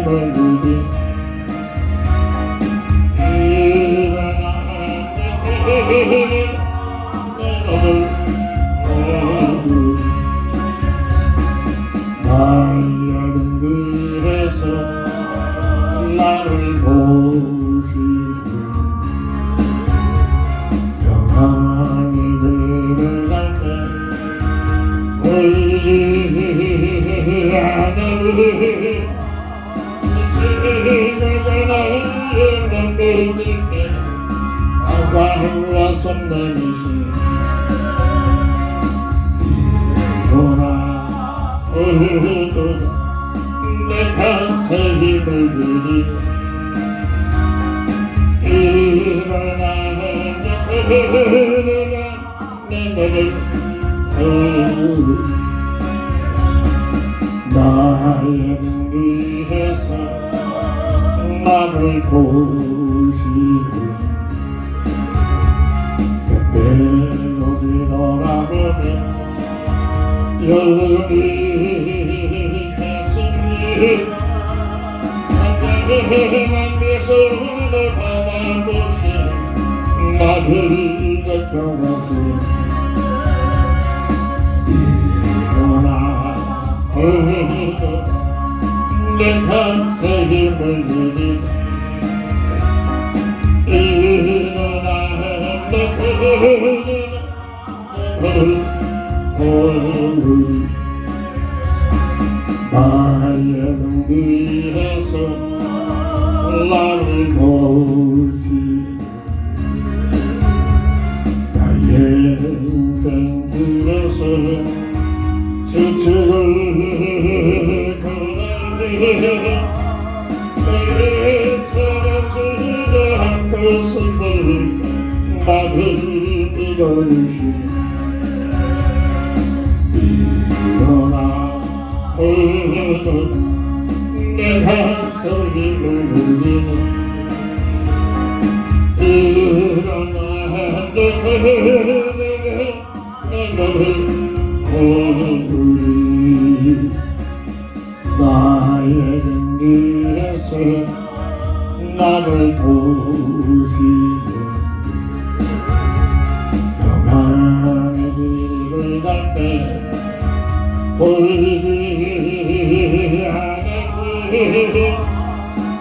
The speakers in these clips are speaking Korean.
힘을 누리 나의 등불에서 나를 보시고 영원히 들어갈 때 우리 하늘이 아빠와 손 내미시 일어나 내 가슴에 힘을 주리 일어나 내 몸을 나의 눈 위에서 나를 보시고 그때로 돌아보면 여전히 가슴이 한가득한 미소를 바라보시 나를 곁들여서 일어나 내 가슴에 힘을 주리 일어나 나의 눈 위에서 나를 보시 나의 인생 길에서 지치를 걸어내 내처럼 지대한 그 슬픔을 나를 믿어주시 일어나 내 가슴 힘을 누리니 일어나 내 몸을 고르리 나의 등 위에서 나를 보시고 평안의 길을 갈 때 보이지 않았니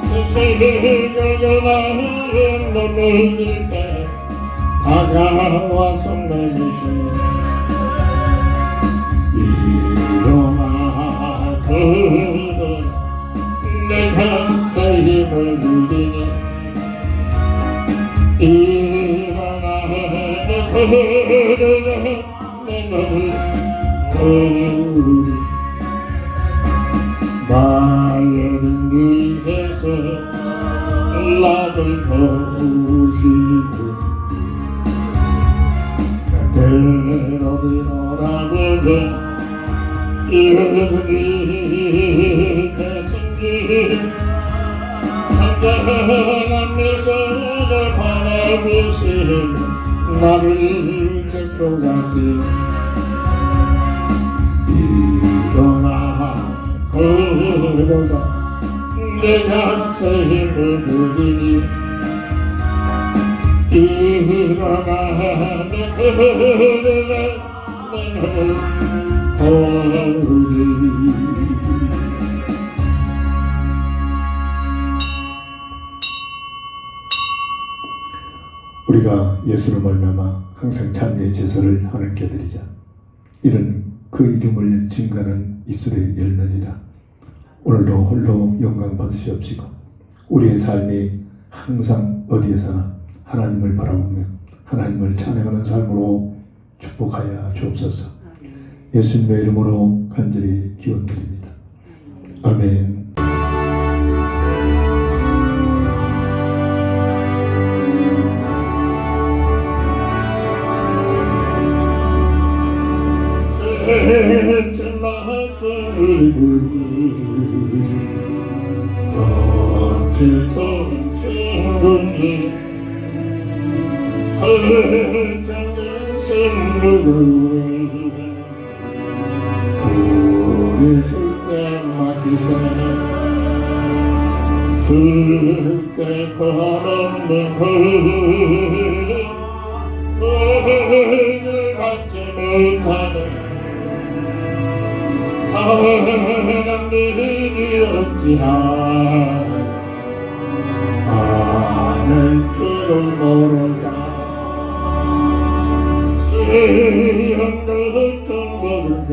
세상을 여전히 넘어질 때 다가와 손 내미시 일어나 내 가슴에 힘을 누리니 일어나 내 몸을 나의 눈 위에서 나를 보시고 그대로 일어나보면 여전히 가슴이 한가한 미소를 바라보시는 나를 데리고 가시 일어나 걸어가 내 가슴에 힘을 주리니 일어나 내 몸을 고르리 우리가 예수를 말미암아 항상 찬미의 제사를 하나님께 드리자. 이는 그 이름을 증거하는 이스라엘 열매니라. 오늘도 홀로 영광 받으시옵시고 우리의 삶이 항상 어디에서나 하나님을 바라보며 하나님을 찬양하는 삶으로 축복하여 주옵소서. 예수님의 이름으로 간절히 기원드립니다. 아멘. 어찌던 친구니 헐장의 생각을 우리 줄때 맡기세 그때 걸없는 그를 받지 못하는 사람들이 어찌하늘 줄을 모르다 수염도 흩은 먹을 때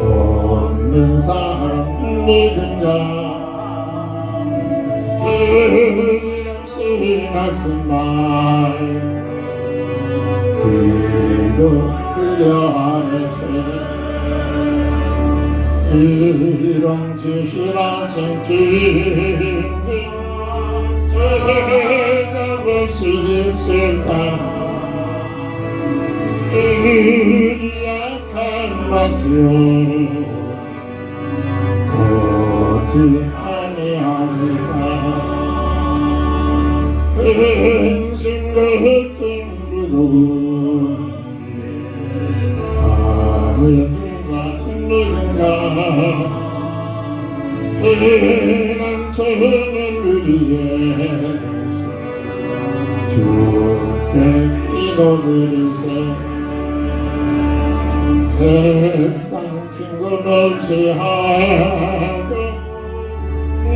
없는 사람 믿은가 쓰나쓴 말 귀로 들여하면서 이런 짓이라 생각이 제가 볼 수 있을까 이 약한 맛이요 어디 아니하리까 근심과 뜬구로 아무튼가 누군가 흔한 처음엔 우리의 주께 기도드리세 세상 친구 없이 하고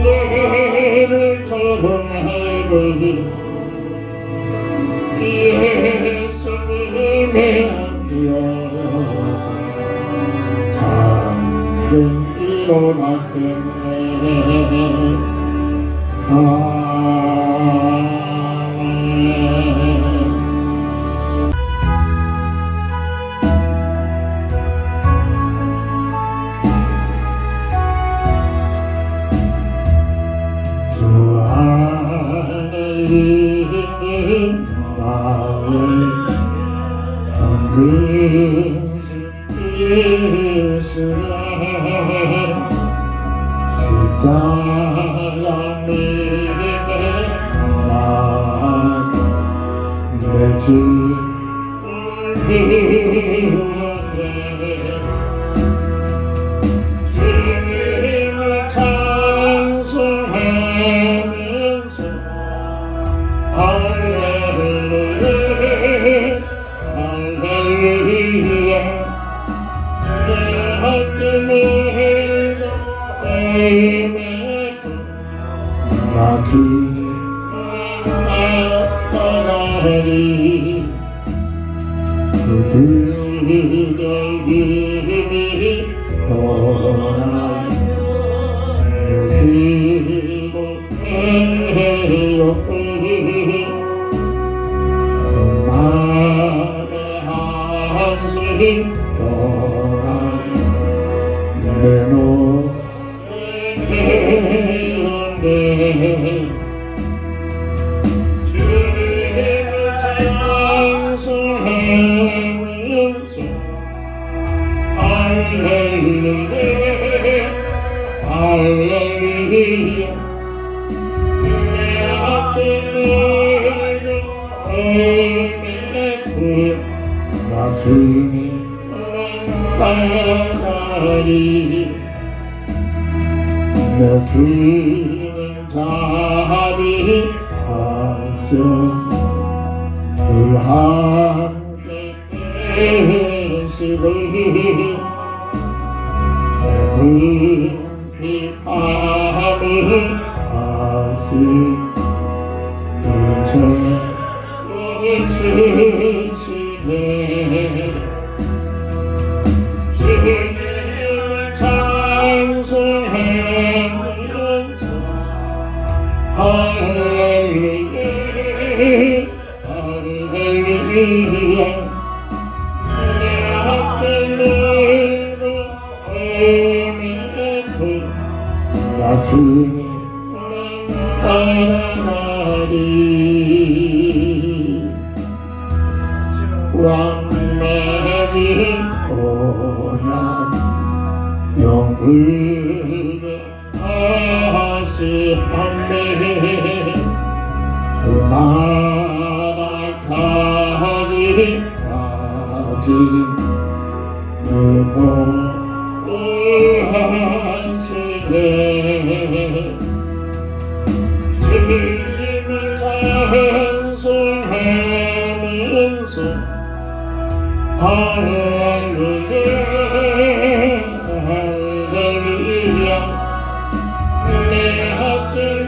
너를 조롱하고이 예수님의 함께여서 잠든 일어났겠네 아멘. 주 안에 있는 나의 예수가 십자가 밑에 난내 주를 주님을 찬송하면서 할렐루야 할렐루야 내 하나님을 나 주님을 따라하리 그들의 힘이 떠나요 내 기도해요 그만의 한숨 떠나요 내 주님을 찬송하면서 할렐루야 할렐루야 내 앞길을 헤매고 나 주님을 따라가리 내 주님 자비하소서 늘 함께 계시고 내 깊이 밤을 아시고 주시네 주님을 찬송하면서 할렐루야 할렐루야 내 앞길로 헤매고 나 주님을 따라가리 왕래기 오냐 영불 다시 한배 그 나라 가기까지 누구 하시네 할렐루야 내 하늘을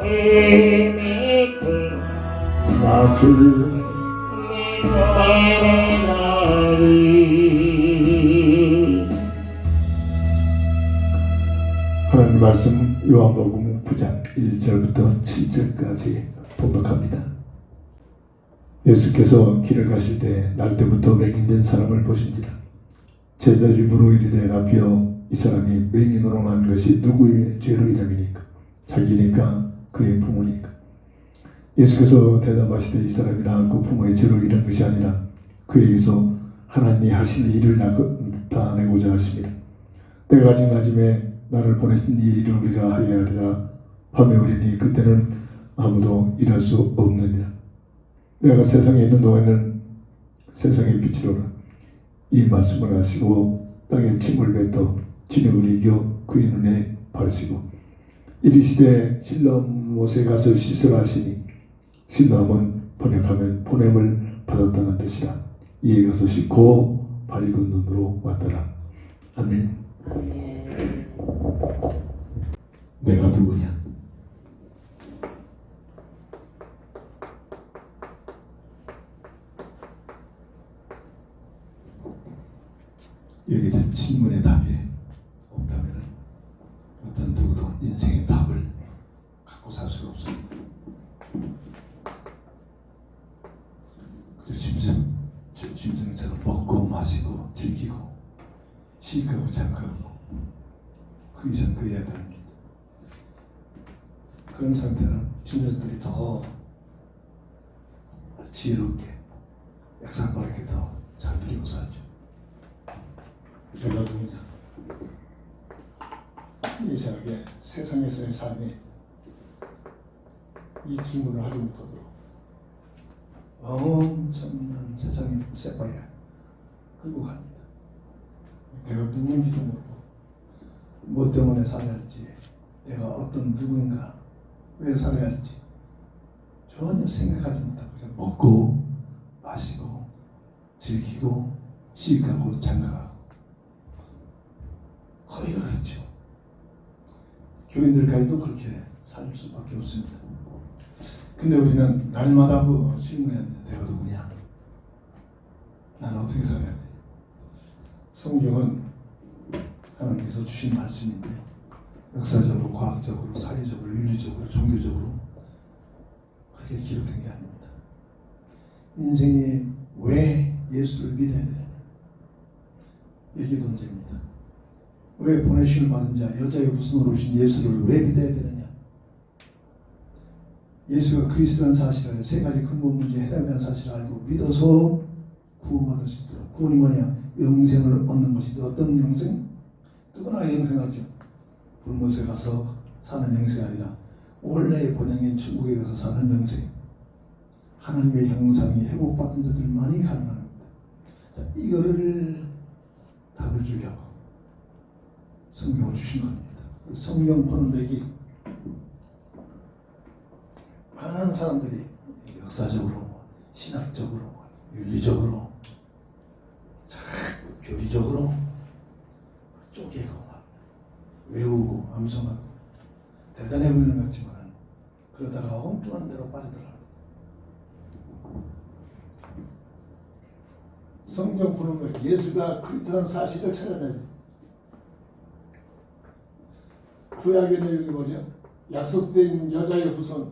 헤매고 나주 살아나리 하나님 말씀 요한복음 9장 1절부터 7절까지 봉독합니다. 예수께서 길을 가실 때 날때부터 맹인된 사람을 보신지라. 제자들이 물어 이르되 라피여 이 사람이 맹인으로 난 것이 누구의 죄로 인함이니까? 자기니까 그의 부모니까? 예수께서 대답하시되 이 사람이나 그 부모의 죄로 인한 것이 아니라 그에게서 하나님이 하신 일을 나타내고자 하심이라. 때가 아직 낮음에 나를 보내신 이 일을 우리가 하여야 하리라. 밤에 오리니 그때는 아무도 일할 수 없느니라. 내가 세상에 있는 동안에는 세상의 빛이로라. 이 말씀을 하시고 땅에 침을 뱉어 진흙을 이겨 그의 눈에 바르시고 이르시되 실로암 못에 가서 씻으라 하시니 실로암은 번역하면 보냄을 받았다는 뜻이라. 이에 가서 씻고 밝은 눈으로 왔더라. 아멘. 내가 누구냐? 여기에 대한 질문의 답이 없다면 어떤 누구도 인생의 답을 갖고 살 수가 없습니다. 그래서 짐승처럼 먹고 마시고 즐기고 시가고 장가고 그 이상 그 이하도 아닙니다. 그런 상태는 짐승들이 더 지혜롭게 약삭빠르게 더 잘 누리고 살죠. 내가 누구냐? 이상하게 세상에서의 삶이 이 질문을 하지 못하도록 엄청난 세상의 세바에 끌고 갑니다. 내가 누군지도 모르고 뭐 때문에 살아야 할지, 내가 어떤 누군가 왜 살아야 할지 전혀 생각하지 못하고 그냥 먹고 마시고 즐기고 시가고 장가가고 거의가 그렇죠. 교인들까지도 그렇게 살 수밖에 없습니다. 근데 우리는 날마다 그 질문했는데 내가 누구냐? 나는 어떻게 살아야 돼? 성경은 하나님께서 주신 말씀인데 역사적으로, 과학적으로, 사회적으로, 윤리적으로, 종교적으로 그렇게 기록된 게 아닙니다. 인생이 왜 예수를 믿어야 되느냐? 이게 문제입니다. 왜 보내심을 받은 자, 여자의 후손으로 오신 예수를 왜 믿어야 되느냐? 예수가 그리스도라는 사실을 세 가지 근본 문제에 해당되는 사실을 알고 믿어서 구원받을 수 있도록. 구원이 뭐냐? 영생을 얻는 것인데 어떤 영생? 누구나 영생하죠. 불못에 가서 사는 영생이 아니라 원래의 본향인 천국에 가서 사는 영생. 하나님의 형상이 회복받은 자들만이 가능한 겁니다. 자, 이거를 답을 주려고 성경을 주신 겁니다. 성경 보는 맥이 많은 사람들이 역사적으로, 신학적으로, 윤리적으로, 자꾸 교리적으로 쪼개고 외우고 암송하고 대단해 보이는 것 같지만 그러다가 엉뚱한 대로 빠져들어갑니다. 성경 보는 것, 예수가 그리스도라는 사실을 찾아내야 돼. 구약의 내용이 뭐죠? 약속된 여자의 후손.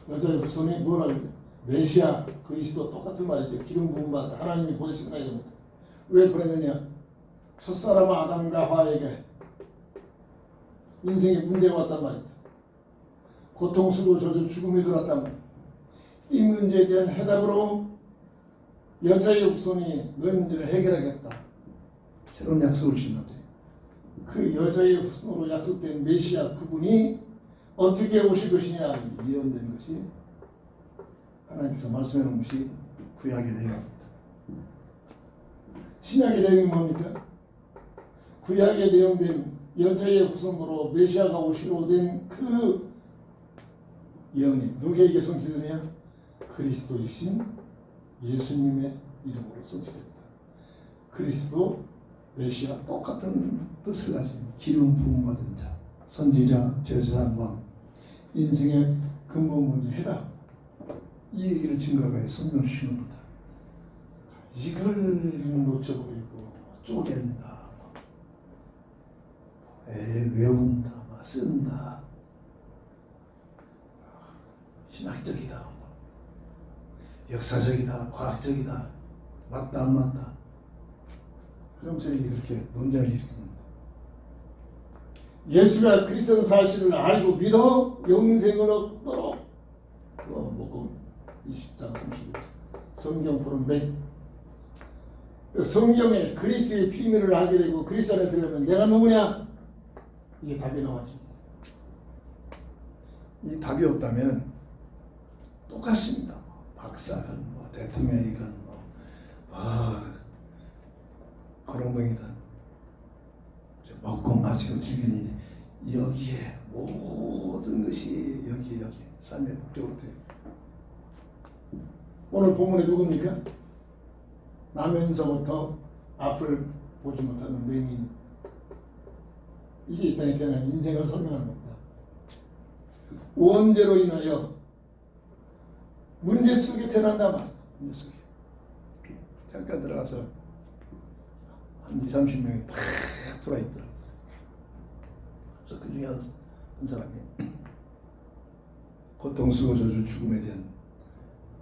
여자의 후손이 뭐라 그러죠? 메시아, 그리스도 똑같은 말이죠. 기름 부음 받다. 하나님이 보내신다 이겁니다. 왜 보내느냐? 첫사람 아담과 하와에게 인생에 문제가 왔단 말입니다. 고통스러워 젖어 죽음에 들어왔단 말입니다. 이 문제에 대한 해답으로 여자의 후손이 너희 문제를 해결하겠다. 새로운 약속을 주시는데 그 여자의 후손으로 약속된 메시아 그분이 어떻게 오실 것이냐 예언된 것이 하나님께서 말씀해 놓은 것이 구약의 내용입니다. 신약의 내용이 뭡니까? 구약에 내용된 여자의 후손으로 메시아가 오시로 된 그 예언이 누구에게 성취되느냐? 그리스도이신 예수님의 이름으로 선포됩니다. 그리스도 메시아 똑같은 뜻을 가진 기름 부음 받은 자, 선지자, 제사장, 왕, 인생의 근본 문제 해답, 이 얘기를 증거하여 성경 주십니다. 이걸 놓쳐버리고 쪼갠다, 외운다, 쓴다, 신학적이다, 역사적이다, 과학적이다, 맞다 안 맞다, 그럼 저희 그렇게 논쟁을 일으킵니다. 예수가 그리스도의 사실을 알고 믿어 영생을 얻도록 목금 20장 30절 성경 보는 맹, 성경에 그리스도의 비밀을 알게 되고 그리스도 안에 들어가면 내가 누구냐? 이게 답이 나와집니다. 이 답이 없다면 똑같습니다. 박사건 대통령이건 거렁뱅이든 먹고 마시고 즐기는 여기에 모든 것이 여기 삶의 목적으로 돼요. 오늘 본문에 누굽니까? 나면서부터 앞을 보지 못하는 맹인. 이게 이 땅에 태어난 인생을 설명하는 겁니다. 원죄로 인하여 문제 속에 태어난다 말. 문제 속에. 잠깐 들어가서 한 20-30명이 팍 들어있더라고요. 그래서 그 중에 한 사람이 고통스러워 저주 죽음에 대한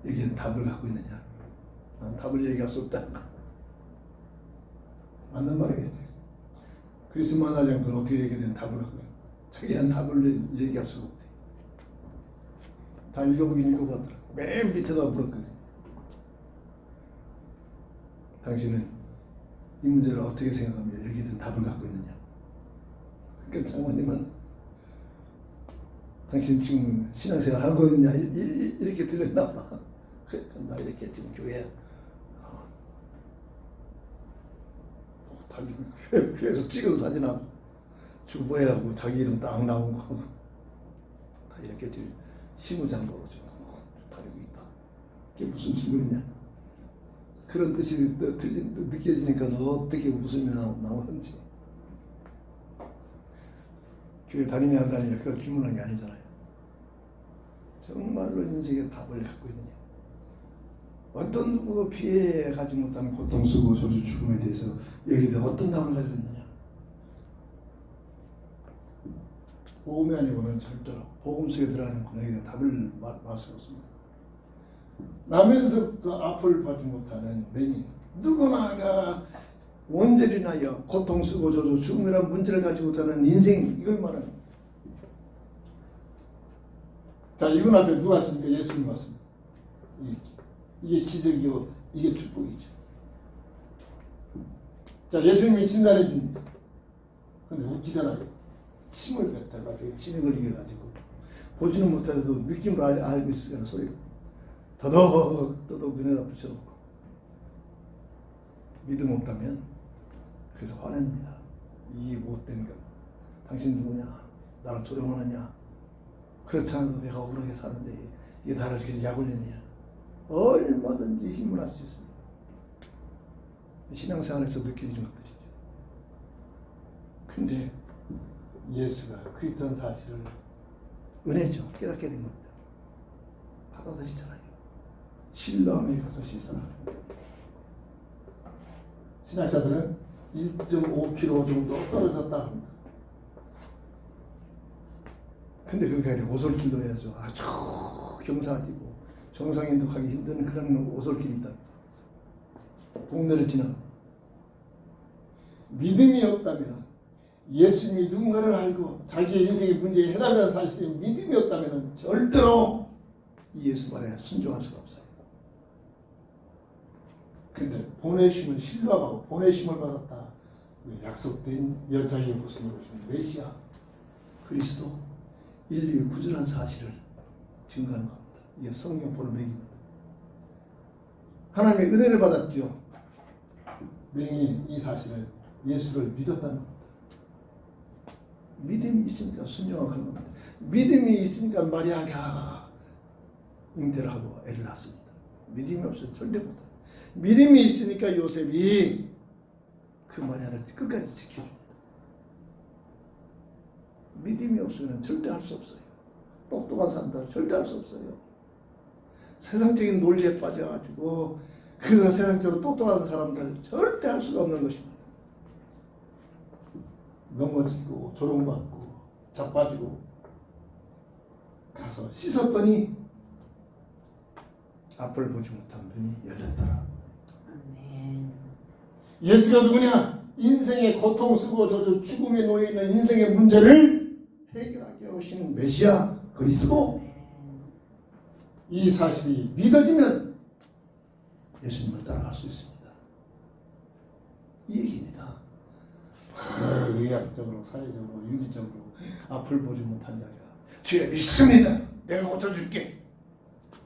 얘기는 답을 갖고 있느냐? 난 답을 얘기할 수 없다. 맞는 말이겠죠. 그리스도 만나지 않고는 어떻게 얘기된 답을 갖고 있냐? 자기는 답을 얘기할 수가 없대. 다 읽어보긴 읽어봤더라고. 맨 밑에다 물었거든. 당신은 이 문제를 어떻게 생각하며 여기든 답을 갖고 있느냐? 그러니까 장모님은 당신 지금 신앙생활 하고 있느냐? 이렇게 들렸나 봐. 그러니까 나 이렇게 지금 교회에 달리고 교회에서 찍은 사진하고 주보회하고 자기 이름 딱 나온 거 하고 다 이렇게 지금 시무장로로 지금 다니고 있다. 그게 무슨 질문이냐? 그런 뜻이 느껴지니까 어떻게 웃음이 나오는지. 교회 다니냐 안 다니냐 그걸 질문한 게 아니잖아요. 정말로 인생의 답을 갖고 있느냐. 어떤 누구도 피해가지 못하는 고통, 수고, 저주, 죽음에 대해서 여기다 어떤 답을 가지고 있느냐. 복음이 아니고는 절대로 복음 속에 들어가는 분에게 답을 말할 수 없습니다. 나면서부터 앞을 보지 못하는 맹인, 누구나가 원죄로 인하여 고통, 수고, 저주, 죽음이라는 문제를 가지고 못하는 인생, 이걸 말하는 거예요. 자, 이분 앞에 누가 왔습니까? 예수님 왔습니다. 이게 기적이요, 이게 축복이죠. 자, 예수님이 진단해 줍니다. 근데 웃기잖아요. 침을 뱉다가 침에 걸리게가지고 보지는 못해도 느낌으로 알고 있으니까 소리가 더덕 눈에다 붙여놓고 믿음 없다면 그래서 화냅니다. 이 못된 것, 당신 누구냐? 나를 조롱하느냐? 그렇지 않아도 내가 억울하게 사는데 이게 나를 이렇게 약올리느냐? 얼마든지 힘을 할 수 있습니다. 신앙생활에서 느껴지는 것들이죠. 근데 예수가 그리스도의 사실을 은혜죠. 깨닫게 된 겁니다. 받아들이잖아요. 신랑에 가서 씻어라. 신학자들은 1.5km 정도 떨어졌다 합니다. 근데 그게 아니라 오솔길로 해야죠. 아주 경사지고 정상인도 가기 힘든 그런 오솔길이 있다. 동네를 지나가. 믿음이 없다면, 예수님이 누군가를 알고 자기의 인생의 문제에 해답이라는 사실에 믿음이 없다면 절대로 이 예수 말에 순종할 수가 없어요. 근데 보내심을 신뢰하고 보내심을 받았다. 약속된 여자의 모습으로 오신 메시아 그리스도 인류의 구절한 사실을 증거하는 겁니다. 이게 성경 보는 맥입니다. 하나님의 은혜를 받았죠. 맹이 이 사실을 예수를 믿었다는 겁니다. 믿음이 있으니까 순종하는 겁니다. 믿음이 있으니까 마리아가 잉태를 하고 애를 낳습니다. 믿음이 없으면 절대 못해. 믿음이 있으니까 요셉이 그 마냐를 끝까지 지켜줍니다. 믿음이 없으면 절대 할 수 없어요. 똑똑한 사람들은 절대 할 수 없어요. 세상적인 논리에 빠져가지고 그 세상적으로 똑똑한 사람들 절대 할 수가 없는 것입니다. 넘어지고 조롱받고 자빠지고 가서 씻었더니 앞을 보지 못한 눈이 열렸더라. 아멘. 예수가 누구냐? 인생의 고통 쓰고 저 죽음에 놓여 있는 인생의 문제를 해결하게 오신 메시아 그리스도. 이 사실이 믿어지면 예수님을 따라갈 수 있습니다. 이 얘기입니다. 의학적으로, 사회적으로, 윤리적으로 앞을 보지 못한 자가 주여 믿습니다. 내가 고쳐줄게.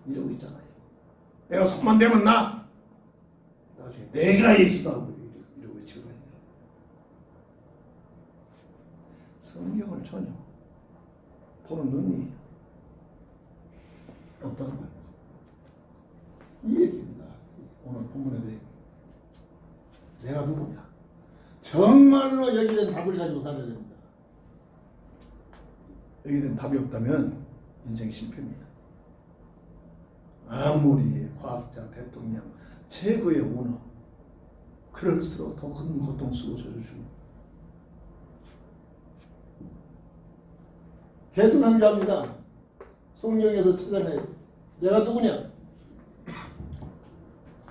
이러고 있잖아요. 내가 손만 대면 나. 나중에 내가 예수다고 이러고 외치고 다니더라고요. 성경을 전혀 보는 눈이 없다는 말이죠. 이 얘기입니다. 오늘 본문에 대해 내가 누구냐? 정말로 여기된 답을 가지고 살아야 됩니다. 여기된 답이 없다면 인생 실패입니다. 아무리 과학자, 대통령, 최고의 오너 그럴수록 더 큰 고통 쓰고 저주 줍니다. 계속 강조합니다. 성경에서 찾아내요. 내가 누구냐?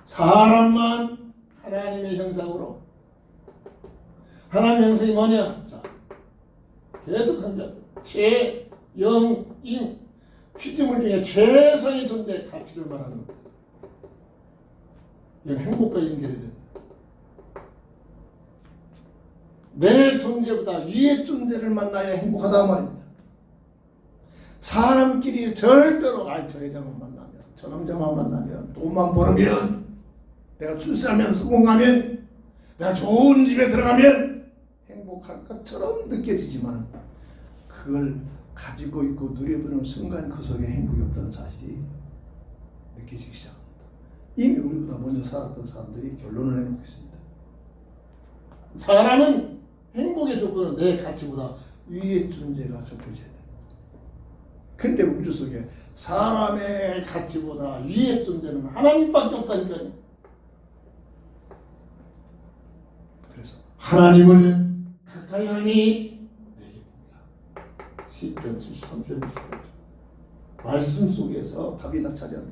사람만 하나님의 형상으로. 하나님의 형상이 뭐냐? 자, 계속 강조합니다. 제, 영, 인. 피조물 중에 최상의 존재 가치를 말하는 겁니다. 이건 행복과 연결이 됩니다. 내 존재보다 위의 존재를 만나야 행복하다 말입니다. 사람끼리 절대로 저 여자만 만나면, 저 남자만 만나면, 돈만 벌으면, 내가 출세하면, 성공하면, 내가 좋은 집에 들어가면 행복할 것처럼 느껴지지만 그걸 가지고 있고 누려보는 순간 그 속에 행복이 없다는 사실이 느껴지기 시작합니다. 이미 우리보다 먼저 살았던 사람들이 결론을 내놓고 있습니다. 사람은 행복의 조건은 내 가치보다 위의 존재가 좁혀져야 됩니다. 근데 우주 속에 사람의 가치보다 위의 존재는 하나님밖에 없다니까요. 그래서 하나님을 가까이 하니 내게 보이라. 시편 73편 28절. 말씀 속에서 답이 나타나는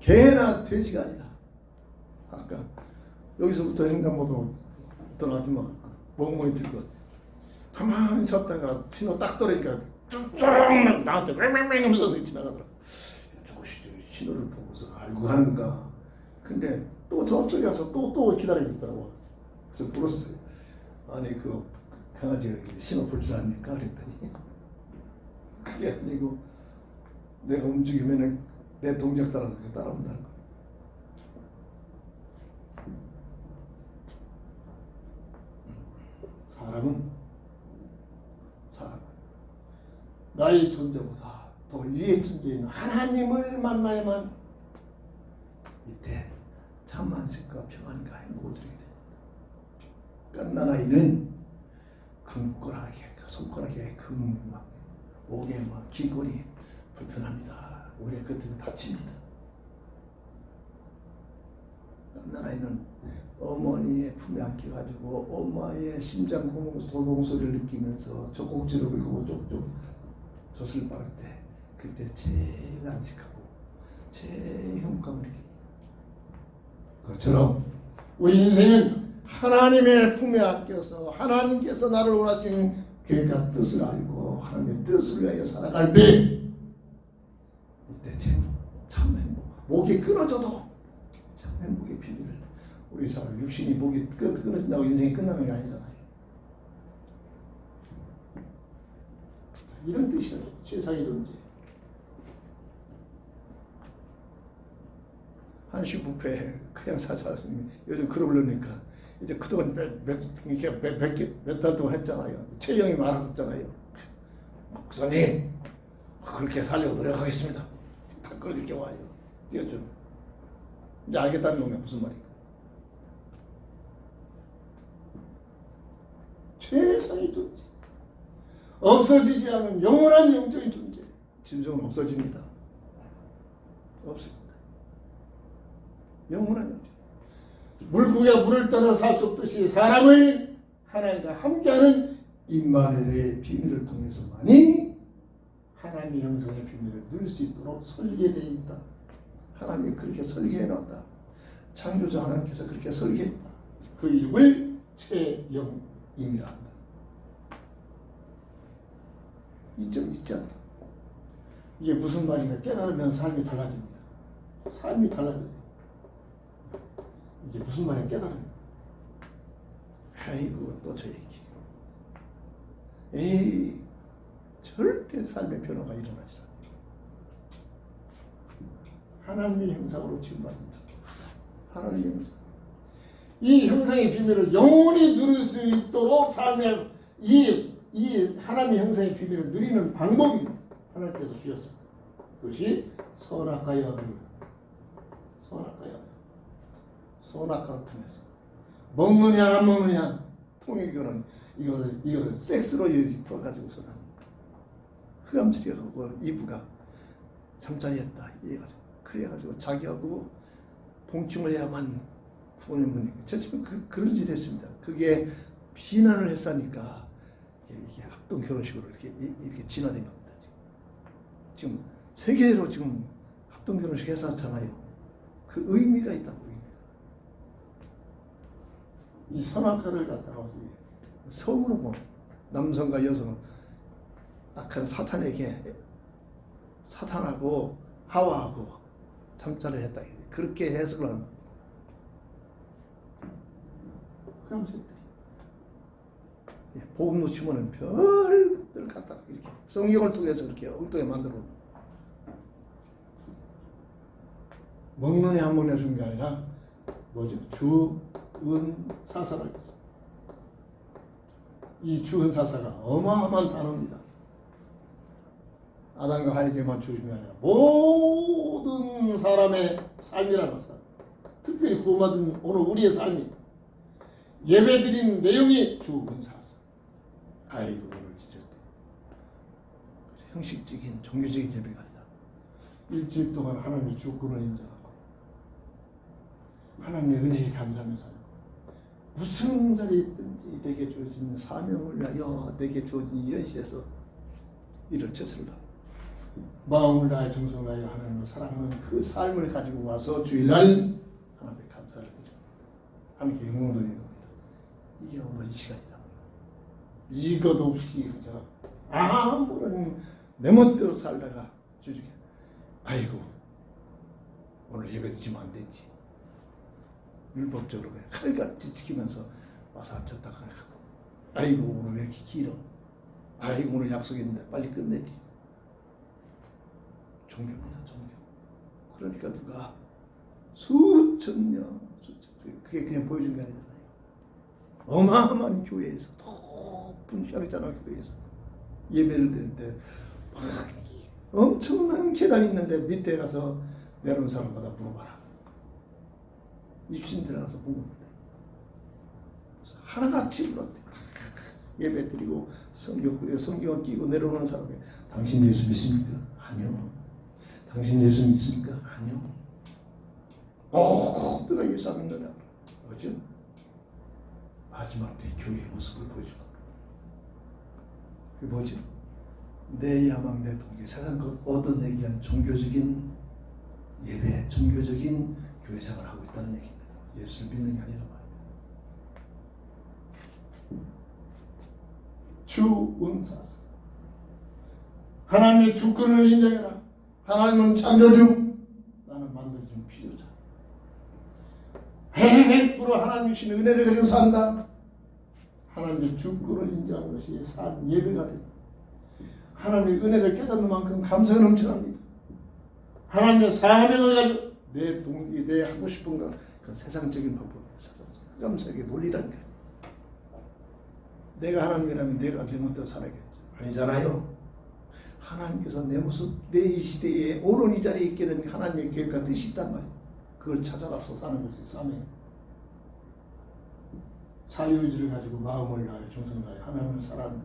개나 돼지가 아니라 아까 여기서부터 횡단보도 어떤 아줌마 멍멍이 들고 가만히 섰다가 신호 딱 떨어니까 쭉쭉 나한테 맹맹맹 하면서 지나가더라. 저거 신호를 보고서 알고 가는가. 근데 또 저쪽에 가서 또 기다리고 있더라고. 그래서 물었어요. 아니 그 강아지가 신호 볼 줄 아닙니까? 그랬더니 그게 아니고 내가 움직이면 내 동작 따라서 따라온다는 거. 사람은 나의 존재보다 더 위의 존재인 하나님을 만나야만 이때 참 안식과 평안과 행복을 누리게 됩니다. 갓난 아이는 손가락에 금, 목에 귀걸이 불편합니다. 오히려 그 때문에 다칩니다. 갓난 아이는 어머니의 품에 안겨가지고 엄마의 심장 도동 소리를 느끼면서 젖꼭지를 긁고 쪽쪽 젖을 빠를 때 그때 제일 안식하고 제일 행복감을 느낍니다. 그것처럼 우리 인생은 하나님의 품에 안겨서 하나님께서 나를 원하시는 계획과 뜻을 알고 하나님의 뜻을 위하여 살아갈 때 이때 참 행복. 목이 끊어져도 참 행복의 비밀을 우리 사람 육신이 목이 끊어진다고 인생이 끝나는 게 아니잖아요. 이런 뜻이에요. 세상의 존재. 한시 부패 그냥 사자였으니 요즘 글을 올리니까 이제 그동안 몇 달 동안 했잖아요. 최영이 말하셨잖아요. 목사님 그렇게 살려고 노력하겠습니다. 댓글 이렇게 와요. 띄워줘. 이제 알겠다는 거면 무슨 말인가? 최상의 존재, 없어지지 않은 영원한 영적인 존재. 진정은 없어집니다. 없어진다. 영원한 존재. 물고기가 물을 따라 살 수 없듯이 사람을 하나님과 함께하는 임마누엘의 비밀을 통해서만이 하나님의 형성의 비밀을 누릴 수 있도록 설계되어 있다. 하나님이 그렇게 설계해놨다. 창조자 하나님께서 그렇게 설계했다. 그 이름을 최영임이라 한다. 이점 있지 않다. 이게 무슨 말인가 깨달으면 삶이 달라집니다. 삶이 달라져요. 이게 무슨 말인가 깨달으면. 아이고 또 저 얘기. 에이 절대 삶의 변화가 일어나지 않아요. 하나님의 형상으로 지음받는다. 하나님의 형상. 이 형상의 비밀을 영원히 누릴 수 있도록 삶의 이 하나님의 형상의 비밀을 누리는 방법이 하나님께서 주셨습니다. 그것이 선악과 연합입니다. 선악과 연합. 선악과를 통해서 먹느냐 안 먹느냐 통일교는 이거를 섹스로 풀어가지고서는 흑암스리하고 이브가 잠자리했다 이래가지고 그래가지고 자기하고 동침을 해야만 구원의 문이. 저 지금 그런 짓 했습니다. 그게 비난을 했으니까 이게 합동 결혼식으로 이렇게 진화된 겁니다. 지금 세계로 지금 합동 결혼식 했었잖아요. 그 의미가 있다고. 이 선악과를 갖다가 성으로 보는 남성과 여성은 악한 사탄하고 하와하고 잠자를 했다. 그렇게 해석을 합니다. 그러면서 복음 놓치면은 별들 갖다가 이렇게 성경을 통해서 이렇게 엉뚱하게 만들어 먹느냐 안 먹느냐 준 게 아니라 뭐죠? 주은사사가 있어. 이 주은사사가 어마어마한 단어입니다. 아담과 하에게만 주신 게 아니라 모든 사람의 삶이라는 것은 특별히 구원받은 오늘 우리의 삶이 예배드린 내용이 주은사사. 아이고 오늘 진짜 형식적인 종교적인 예배가 아니라 일주일 동안 하나님의 주권을 인정하고 하나님의 은혜에 감사하며 살고 무슨 자리에 있든지 내게 주어진 사명을 위하여 내게 주어진 이 현실에서 일을 최선을 마음을 다해 정성을 다하여 하나님을 사랑하는 그 삶을 가지고 와서 주일날 하나님께 감사를 드립니다. 하나님께 영광을 드리는 겁니다. 이게 오늘 이 시간이다. 이것 없이 그저 아무런 내 멋대로 살다가 주중에 아이고 오늘 예배 드리면 안 되지. 율법적으로 그냥 칼같이 지키면서 와서 앉았다가 하고 아이고 오늘 왜 이렇게 길어. 아이고 오늘 약속이 있는데 빨리 끝내지. 종교입니다. 종교. 그러니까 누가 수천 년 그게 그냥 보여준 게 아니잖아요. 어마어마한 교회에서 높은 샤르자나 교회에서 예배를 드릴 때 엄청난 계단이 있는데 밑에 가서 내려온 사람마다 물어봐라. 입신 들어가서 본 겁니다. 하나같이 불렀대. 예배 드리고 성경을 끼고 내려오는 사람이 당신 예수 믿습니까? 아니요. 당신 예수 믿습니까? 아니요. 내가 예수 안 믿는다. 뭐죠? 마지막으로 교회의 모습을 보여주는 거예요. 그게 뭐죠? 내 야망, 내 동기, 세상 것 얻어내기 위한 종교적인 예배, 종교적인 교회생활을 하고 있다는 얘기입니다. 예수를 믿는 게 아니라 말입니다. 주은사사. 하나님의 주권을 인정해라. 하나님은 창조주, 나는 만들어진 필요자. 100% 하나님 주신 은혜를 가지고 산다. 하나님의 주권을 인정하는 것이 산 예배가 됩니다. 하나님의 은혜를 깨닫는 만큼 감사가 넘쳐납니다. 하나님의 사명을 가지고 내 동기, 내 하고 싶은 것, 그 세상적인 방법, 흑암세계 논리라는 거예요. 내가 하나님이라면 내가 내 멋대로 살아야겠지. 아니잖아요. 하나님께서 내 모습, 내 이 시대에 오늘 이 자리에 있게 된 하나님의 계획과 뜻이 있단 말이에요. 그걸 찾아가서 사는 것이 싸매요. 자유의지를 가지고 마음을 다하여 정성을 다하여 하나님을 사랑하는 것.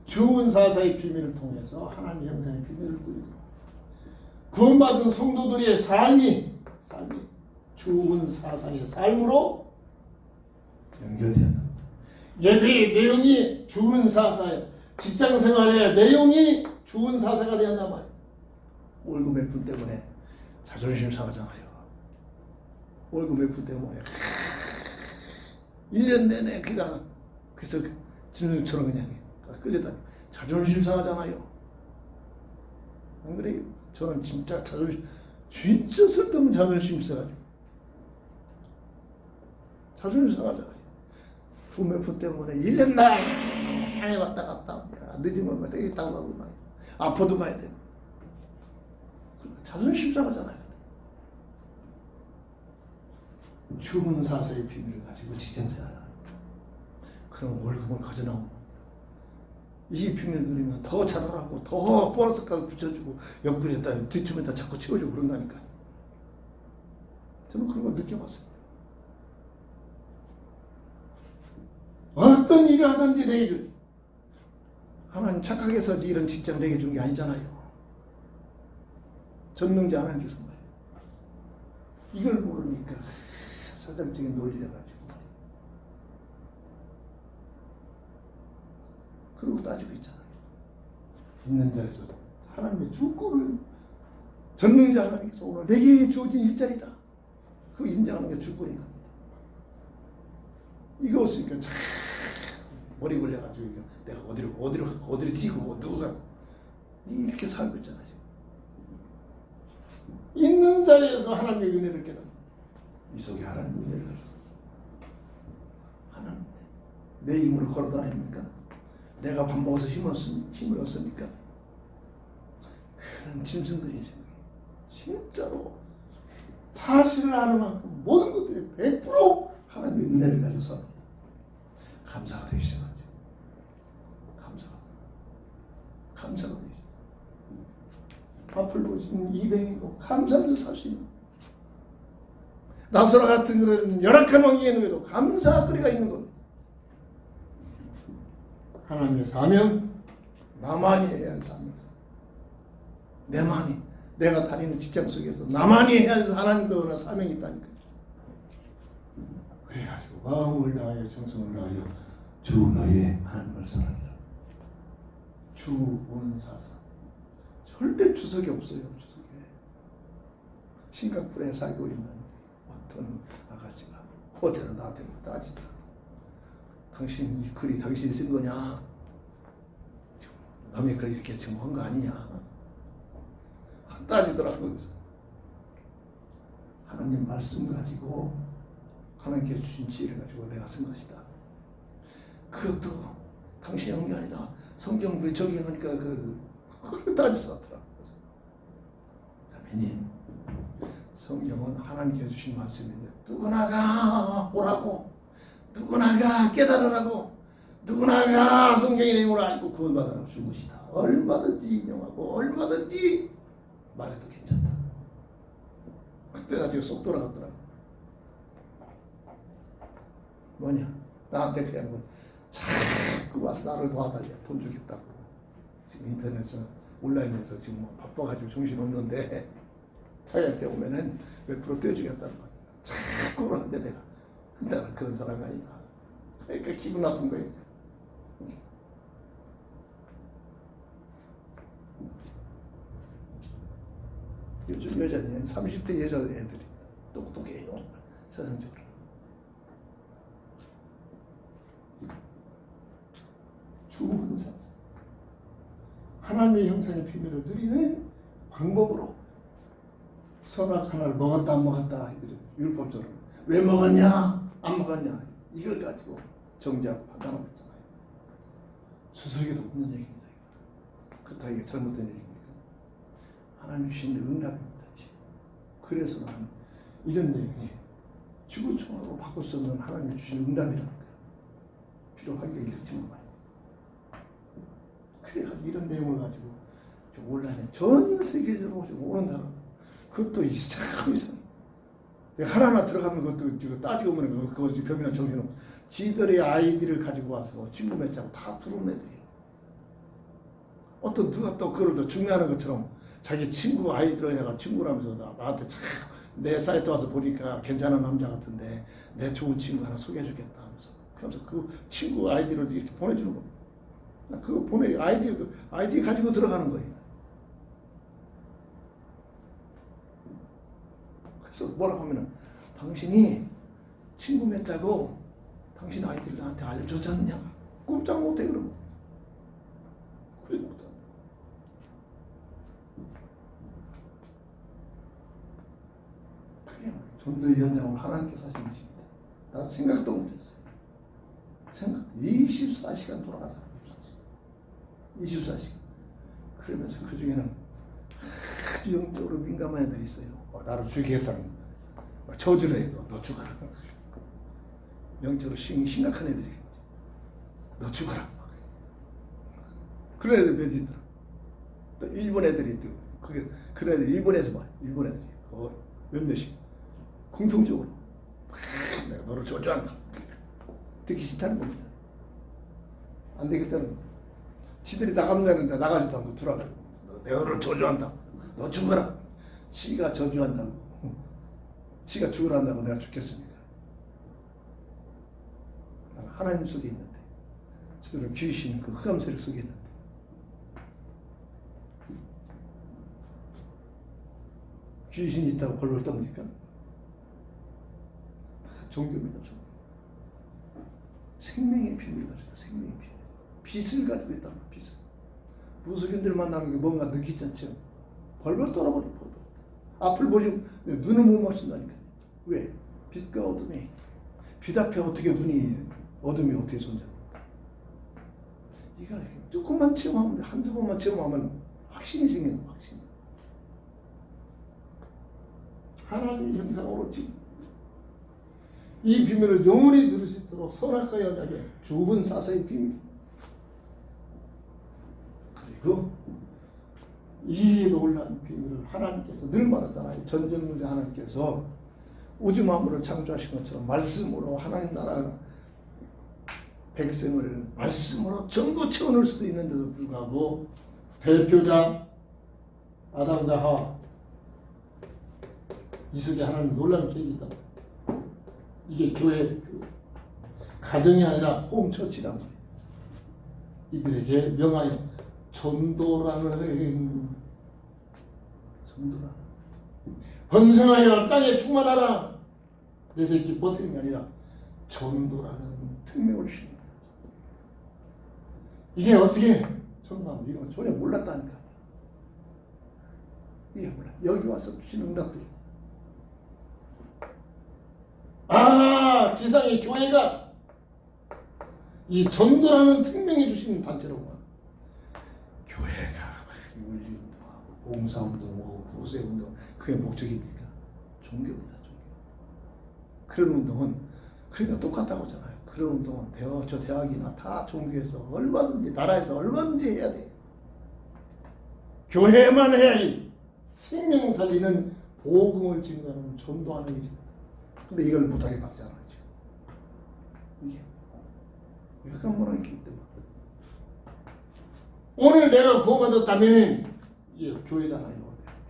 주은 사사의 비밀을 통해서 하나님의 형상의 비밀을 누리도록 구원받은 성도들의 삶이 주은 사사의 삶으로 연결되는 예배의 내용이 주은 사사의 직장생활의 내용이 주은 사사가 되었단 말이에요. 월급 몇 푼 때문에 자존심 상하잖아요. 월급 몇 푼 때문에 1년 내내 그냥 그래서 진흙처럼 그냥 끌려다니 자존심 상하잖아요. 안 그래요? 저는 진짜 진짜 쓸데없는 자존심 있어가지고 자존심 상하잖아요. 돈 몇 푼 때문에 1년 내내 왔다 갔다 늦으면 되게 당하고 막 아파도 가야 돼. 자존심 상하잖아요. 주문 사사의 비밀을 가지고 직장생활을 하는 그런 월급을 가져나오고 이 비밀을 누리면 더 잘하라고 더 보너스까지 붙여주고 옆구리에다 뒷춤에다 자꾸 채워주고 그런다니까요. 저는 그런 걸 느껴봤습니다. 어떤 일을 하든지 내게 주지. 하나님 착하게 해서 이런 직장 내게 준 게 아니잖아요. 전능자 하나님께서 말이에요. 이걸 모르니까 사장적인 논리를 가지고 그러고 따지고 있잖아요. 있는 자리에서 하나님의 주권을 전능자 하나님께서 오늘 내게 주어진 일자리다. 그 인정하는 게 주권인 겁니다. 이거 없으니까 참 머리 걸려가지고 내가 어디로 튀고 누가 이렇게 살고 있잖아요. 있는 자리에서 하나님의 은혜를 깨닫는 이 속에 하나님의 은혜를 가지고 하나님 내 힘으로 걸어다닙니까? 내가 밥 먹어서 힘을 얻습니까? 그런 짐승들이 진짜로 사실을 아는 만큼 모든 것들이 100% 하나님의 은혜를 가지고 삽니다. 감사가 되기 시작하죠. 감사가 되기 시작. 앞을 보시는 이뱅이도 감사하면서 살 수 있는 나사로 같은 그런 열악한 환경에 놓여도 감사 거리가 있는 겁니다. 하나님의 사명 나만이 해야 할 사명. 내가 다니는 직장 속에서 나만이 해야 할 하나님과 은혜 사명이 있다니까. 그래가지고 마음을 다하여 정성을 다하여 주 너의 하나님을 사랑하라. 주원사사 절대 주석이 없어요. 주석에 싱가포르에 살고 있는 어떤 아가씨가 어제는 나한테 따지더라고. 당신 이 글이 당신이 쓴 거냐? 남의 글 이렇게 지금 한 거 아니냐? 따지더라고. 그래서 하나님 말씀 가지고 하나님께 주신 지혜를 가지고 내가 쓴 것이다. 그것도 당신이 한 게 아니다. 성경 그 적용하니까 그걸 따지더라고. 자매님, 성경은 하나님께 주신 말씀인데 누구나가 보라고, 누구나가 깨달으라고, 누구나가 성경의 내용을 알고 구원받으라고 준 것이다. 얼마든지 인용하고 얼마든지 말해도 괜찮다. 그때 나중에 쏙 돌아갔더라고. 뭐냐? 나한테 그냥 뭐 자꾸 와서 나를 도와달래. 돈 주겠다고. 지금 인터넷에서 온라인에서 지금 뭐 바빠가지고 정신없는데 차이한테 오면은 몇 프로 떼어주겠다는 거야. 자꾸 그러는데 내가 나는 그런 사람이 아니다. 그러니까 기분 나쁜 거예요. 요즘 여자들 30대 여자애들이 똑똑해요. 세상적으로. 주은 사사 하나님의 형상의 비밀을 누리는 방법으로 선악 하나를 먹었다 안 먹었다 이거죠. 율법적으로 왜 먹었냐 안 먹었냐 이걸 가지고 정죄하고 판단하고 있잖아요. 주석에도 없는 얘기입니다. 그렇다 이게 잘못된 얘기입니까? 하나님 주신 응답입니다. 그래서 나는 이런 내용이 죽을 총하고 바꿀 수 없는 하나님이 주신 응답이라는 거예요. 비록 환경이 그렇지만 말이에요. 그래가지고 이런 내용을 가지고 온라인에 전 세계적으로 좀 오는 나라. 그것도 이상. 하나하나 들어가면 그것도 따지고 보면 그거 변명 정신없어. 지들의 아이디를 가지고 와서 친구 맺자고 다 들어온 애들이에요. 어떤 누가 또 그걸 더 중요한 것처럼 자기 친구 아이들을 내가 친구라면서 나한테 참 내 사이트 와서 보니까 괜찮은 남자 같은데 내 좋은 친구 하나 소개해주겠다 하면서 그러면서 그 친구 아이디를 이렇게 보내주는 겁니다. 나 그거 아이디 가지고 들어가는 거예요. 그래서 뭐라고 하면은 당신이 친구 맺자고 당신 아이디를 나한테 알려줬지 않느냐? 꼼짝 못해 그러고 그러지 못한다. 그게 전도의 현장을 하나님께서 하시는 것입니다. 나도 생각도 못했어요. 24시간 돌아가잖아. 24시간. 그러면서 그 중에는 아주 영적으로 민감한 애들이 있어요. 나를 죽이겠다는 저주를 해. 너 죽어라. 영적으로 심각한 애들이겠지. 너 죽어라. 그런 애들 몇 있더라. 또 일본 애들이 또 그런 애들 일본에서 봐. 일본 애들이 몇몇이 공통적으로 내가 너를 저주한다. 듣기 싫다는 겁니다. 안 되겠다는 거. 지들이 나가면 되는데 나가지도 않고 들어가고 내가 너를 저주한다. 너 죽어라. 지가 저주한다고. 지가 죽으란다고 내가 죽겠습니까? 나는 하나님 속에 있는데 저들은 귀신 그 흑암 세력 속에 있는데 귀신이 있다고 벌벌 떠니까 종교입니다. 종교. 생명의 비밀을 가지고 생명의 비밀. 빛을 가지고 있단 말이야. 빛을. 무속인들 만나면 뭔가 느끼지 않죠? 벌벌 떨어버려. 벌벌. 앞을 보지 눈을 못 맞춘다니까. 왜? 빛과 어둠이. 빛 앞에 어떻게 어둠이 어떻게 존재합니까? 이거 조금만 체험하면 한두 번만 체험하면 확신이 생기는 확신. 하나님의 형상으로 지금 이 비밀을 영원히 누릴 수 있도록 선악과 연약의 좁은 사서의 비밀. 그리고 이 놀라운 비밀을 하나님께서 늘 말하잖아요. 전쟁문제 하나님께서 우주 만물을 창조하신 것처럼 말씀으로 하나님 나라 백성을 말씀으로 전부 채워넣을 수도 있는데도 불구하고 대표자 아담과 하와 이 속에 하나님 놀라운 계획이 있다. 이게 교회 가정이 아니라 홈처치란 말이에요. 이들에게 명하여 전도라는 번성하여 땅에 충만하라. 그래서 이렇게 버티는 게 아니라 전도라는 특명을 주십니다. 이게 어떻게 전도하면 이런 건 전혀 몰랐다니까. 이게 몰라. 여기 와서 주시는 응답들이. 지상의 교회가 이 전도라는 특명해 주시는 단체로구나. 교회가 윤리운동하고 봉사운동하고 구세운동 그게 목적입니까? 종교입니다. 종교. 그런 운동은 그러니까 똑같다고 하잖아요. 그런 운동은 저 대학이나 다 종교에서 얼마든지 나라에서 얼마든지 해야 돼. 교회만 해야 생명 살리는 복음을 증거하는 전도하는 일입니다. 근데 이걸 못하게 막잖아요. 이게 흑암문화가 있기 때문에 오늘 내가 구원받았다면 이게 교회잖아요.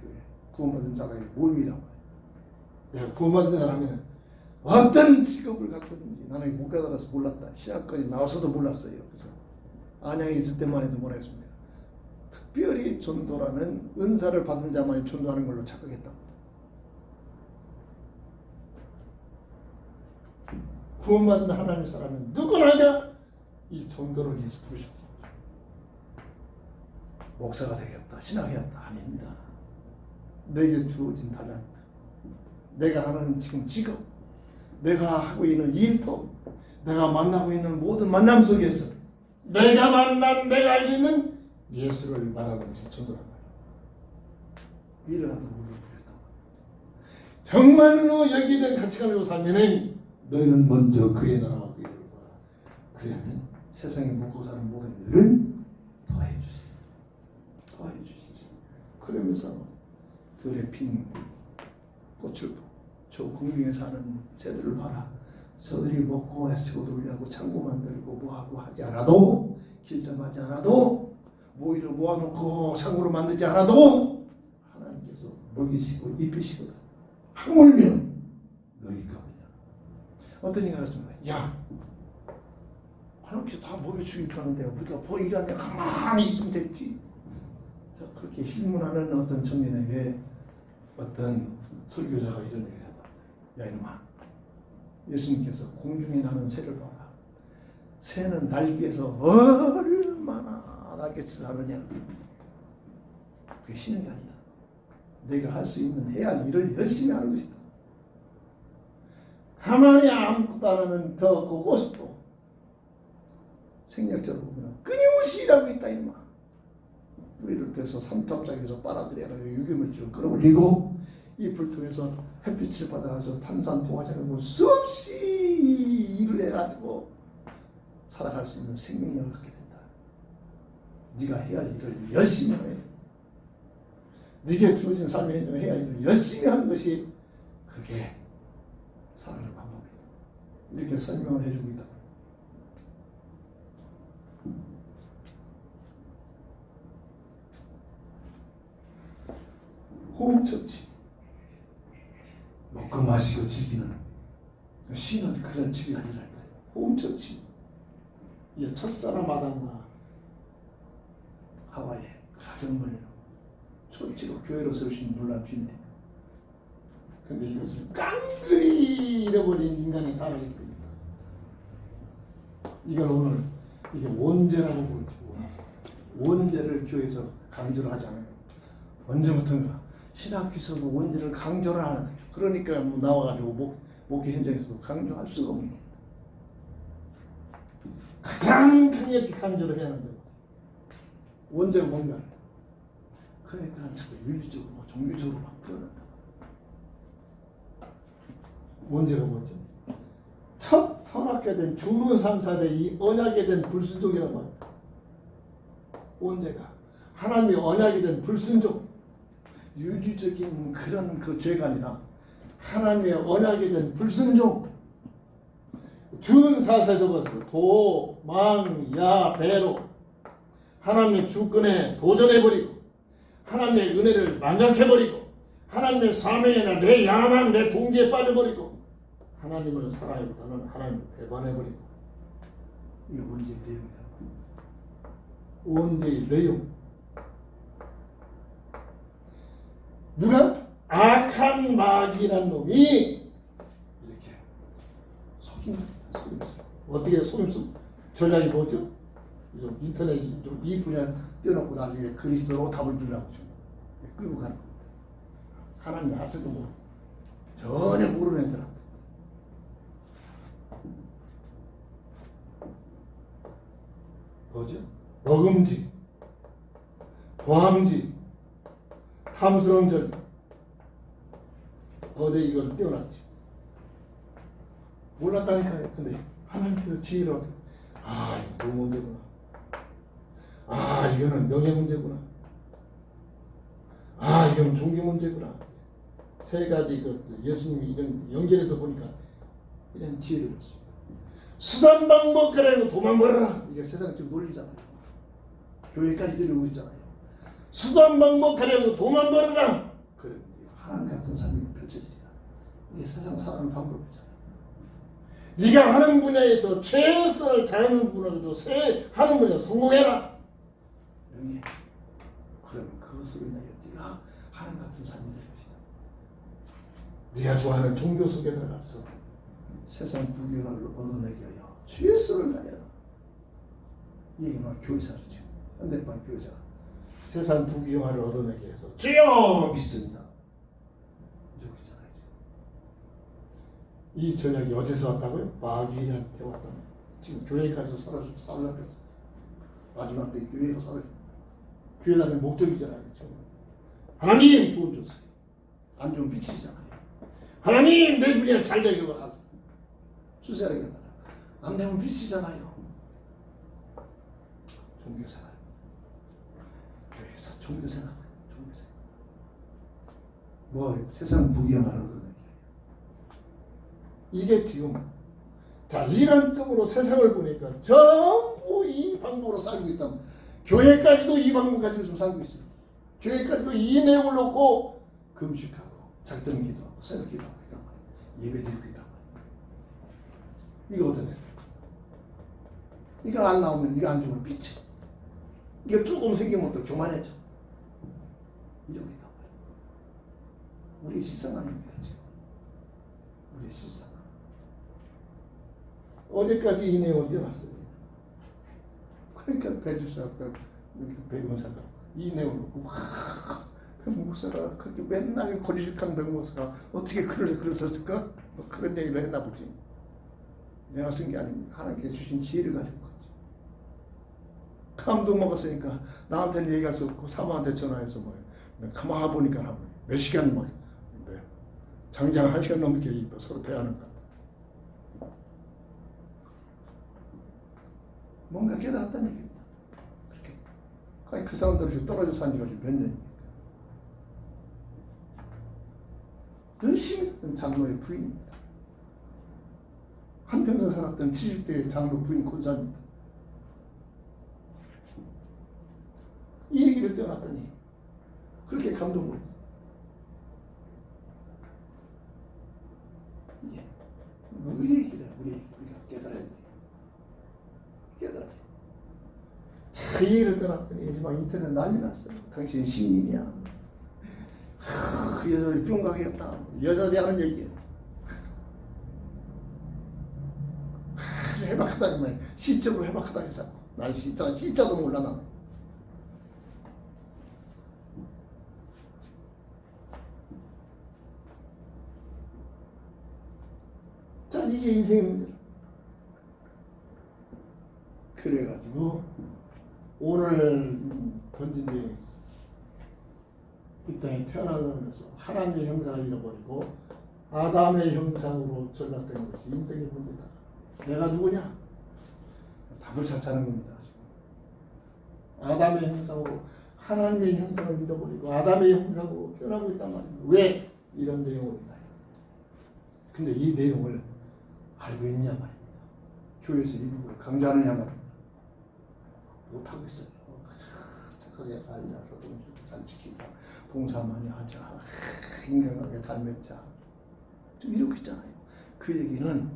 교회 구원받은 자가 몸이란 말이에요. 내가 구원받은 사람은 어떤 직업을 갖고 있는지 나는 못 깨달아서 몰랐다. 신학까지 나와서도 몰랐어요. 그래서 안양에 있을 때만 해도 뭐라했습니까? 특별히 전도라는 은사를 받은 자만이 전도하는 걸로 착각했다고. 구원받은 하나님 사람은 누구나 이 전도를 위해서 부르셨습니다. 목사가 되겠다, 신학이었다 아닙니다. 내게 주어진 달란트, 내가 하는 지금 직업, 내가 하고 있는 일터, 내가 만나고 있는 모든 만남 속에서 내가 알고 있는 예수를 말하는 것이 전도란 말이에요. 일을 하도록 우리를 부르셨다고. 정말로 여기에 대한 가치관으로 살면은 너희는 먼저 그의 나라와 그의 일을 보라. 그러면 세상에 묵고 사는 모든 일들은 더해 주시리. 더해 주시리. 그러면서 들에 핀 꽃을 보고 저 궁중에 사는 새들을 봐라. 저들이 먹고 애쓰고 놀려고 창고 만들고 뭐하고 하지 않아도 길쌈하지 않아도 모이를 모아놓고 창고로 만들지 않아도 하나님께서 먹이시고 입히시거든. 하물며 너희가 뭐냐. 어떤 이가 그랬습니다. 야, 하나님께서 다 먹여주길 하는데 우리가 보이라면 가만히 있으면 됐지. 자, 그렇게 힐문하는 어떤 청년에게 어떤 설교자가 이런 얘기를 하다. 야 이놈아, 예수님께서 공중에 나는 새를 봐라. 새는 날개에서 얼마나 날갯짓을 하느냐. 그게 쉬는 게 아니다. 내가 할 수 있는 해야 할 일을 열심히 하는 것이다. 가만히 아무것도 안 하는 더 그것도 생략적으로 보면 끊임없이 일하고 있다 이놈아. 뿌리를 떼서 삼탑장에서 빨아들여가지고 유기물질을 끌어올리고 잎을 통해서 햇빛을 받아가서 탄산 동화장을 수없이 일을 해가지고 살아갈 수 있는 생명력을 갖게 된다. 네가 해야 할 일을 열심히 해. 네게 주어진 삶에 해야 할 일을 열심히 하는 것이 그게 살아가는 방법이다. 이렇게 설명을 해주고 있다. 호흡처치. 먹고 마시고 즐기는 쉬는 그런 집이 아니랄까요. 호흡처치. 이 첫사랑 마담과 하와의 가정을 처치로 교회로 세우신 놀라운 비밀. 근데 이것을 깡그리 잃어버린 인간의 따르게 됩니다. 이걸 오늘 이게 원죄라고 부르죠. 원죄를 교회에서 강조를 하지 않아요. 언제부턴가 신학교에서도 원죄를 강조를 하는 거죠. 그러니까 뭐 나와가지고 목회 현장에서도 강조할 수가 없는 거예요. 가장 강력히 강조를 해야 하는데 원죄가 뭔가. 그러니까 자꾸 윤리적으로 종교적으로 막 풀어낸다. 원죄가 뭐죠? 첫 선악게 된 주문상사대 이 언약에 된 불순종이라고 합니다. 원죄가 하나님의 언약에 된 불순종, 윤리적인 그런 그 죄가 아니라 하나님의 언약에 된 불순종. 주문사사에서 봤어요. 도, 망, 야, 배로 하나님의 주권에 도전해버리고 하나님의 은혜를 망각해버리고 하나님의 사명이나 내 야망, 내 동지에 빠져버리고 하나님을 사랑하기보다는 하나님을 배반해버리고. 이게 원죄의 내용이라고. 원죄의 내용. 누가? 악한 마귀란 놈이 이렇게 속임수. 어떻게 속임수? 전략이 뭐죠? 인터넷 이 분야 떼어놓고 나중에 그리스도로 답을 주려고 지금 끌고 가는 겁니다. 하나님 아세도 모르고 전혀 모르는 애들한테. 뭐죠? 먹음직, 보함직, 탐스러운 절. 어제 이걸 떼어놨지. 몰랐다니까요. 근데 하나님께서 지혜를 얻어. 아, 이거 돈 문제구나. 아, 이거는 명예 문제구나. 아, 이건 종교 문제구나. 세 가지 예수님이 이런 연결해서 보니까 이런 지혜를 얻었습니다. 수단 방법 그래고 도망 벌어라. 이게 세상 지금 논리잖아요. 교회까지 데리고 있잖아요. 수단 방법 그래고 도망 벌어라. 그래, 하나님 같은 삶이 펼쳐지리라. 이게 세상 살아가는 방법이잖아요. 네가 하는 분야에서 최선을 다하는 분야도 하는 분야 성공해라. 명예. 그러면 그것으로 인하여 네가 하나님 같은 삶이 될 것이다. 네가 좋아하는 종교 속에 들어가서 세상 부귀영화를 얻어내기 위하여 최선을 다해라. 이 얘기는 교회사이죠. 현대판 교회사. 세상 부귀영화를 얻어내기 위해서 주여 믿습니다. 이러고 있잖아요. 이 전략이 어디서 왔다고요? 마귀한테 왔다고. 지금 교회까지 사로잡혔어. 마지막 때 교회가 사로잡혔어. 교회 다니는 목적이잖아요. 하나님 돈 주세요. 안 좋은 빛이잖아요. 하나님 내 분야 잘 되게 하세요. 주세요. 안 되면 빛이잖아요. 종교생활. 교회에서 종교생활. 종교생활. 뭐 세상 구경하라던 이게 지금 자 이론적으로 세상을 보니까 전부 이 방법으로 살고 있다. 교회까지도 이 방법 가지고 좀 살고 있어요. 교회까지도 이 내용을 놓고 금식하고 작정 기도하고 새벽 기도하고 있단 말이에요. 예배 드리고 있단 말이에요. 이거 어떠냐? 이거 안 나오면 이거 안 주면 삐쳐. 이거 조금 생기면 또 교만해져. 이러고 있단 말이에요. 우리의 실상 아닙니까 지금? 우리의 실상. 어제까지 이 내용을 띄워놨어요. 그러니까 배주사, 백원사가 이 내용을 놓고 백목사가 그렇게 맨날 고리식한 백목사가 어떻게 그랬었을까? 뭐 그런 얘기를 했나 보지. 내가 쓴 게 아닙니다. 하나님께 주신 지혜를 가지고 갔지. 감동 먹었으니까 나한테는 얘기할 수 없고 사모한테 전화해서 뭐 가만히 보니까 몇 시간 막 장장 1시간 넘게 서로 대하는 것 같아. 뭔가 깨달았다는 얘기입니다. 그렇게. 아니, 그 사람들이 떨어져 산 지가 몇 년입니까? 열심히 했던 장로의 부인입니다. 한평생 살았던 70대의 장로 부인 권사입니다. 이 얘기를 떠났더니 그렇게 감동을 예. 우리 얘기를 우리가 깨달아야 돼. 깨달아. 그 얘기를 떠났더니 막 인터넷 난리 났어요. 당신 시인이냐? 그 여자들이 뿅 가겠다. 여자들이 하는 얘기예요. 아주 해박하다는 말. 시적으로 해박하다 해서 난 진짜도 몰라 나. 자 이게 인생입니다. 그래가지고 오늘 던진 내용이 있어. 이 땅에 태어나면서 하나님의 형상을 잃어버리고 아담의 형상으로 전락된 것이 인생의 문제다. 내가 누구냐? 답을 찾자는 겁니다. 지금. 아담의 형상으로 하나님의 형상을 잃어버리고 아담의 형상으로 태어나고 있단 말입니다. 왜? 이런 내용을 인하여. 근데 이 내용을 알고 있느냐 말입니다. 교회에서 이 부분을 강조하느냐 말입니다. 못하고 있어요. 착하게 살자, 교동 잘 지키자, 봉사 많이 하자, 인간관계 잘 맺자. 좀 이러고 있잖아요. 그 얘기는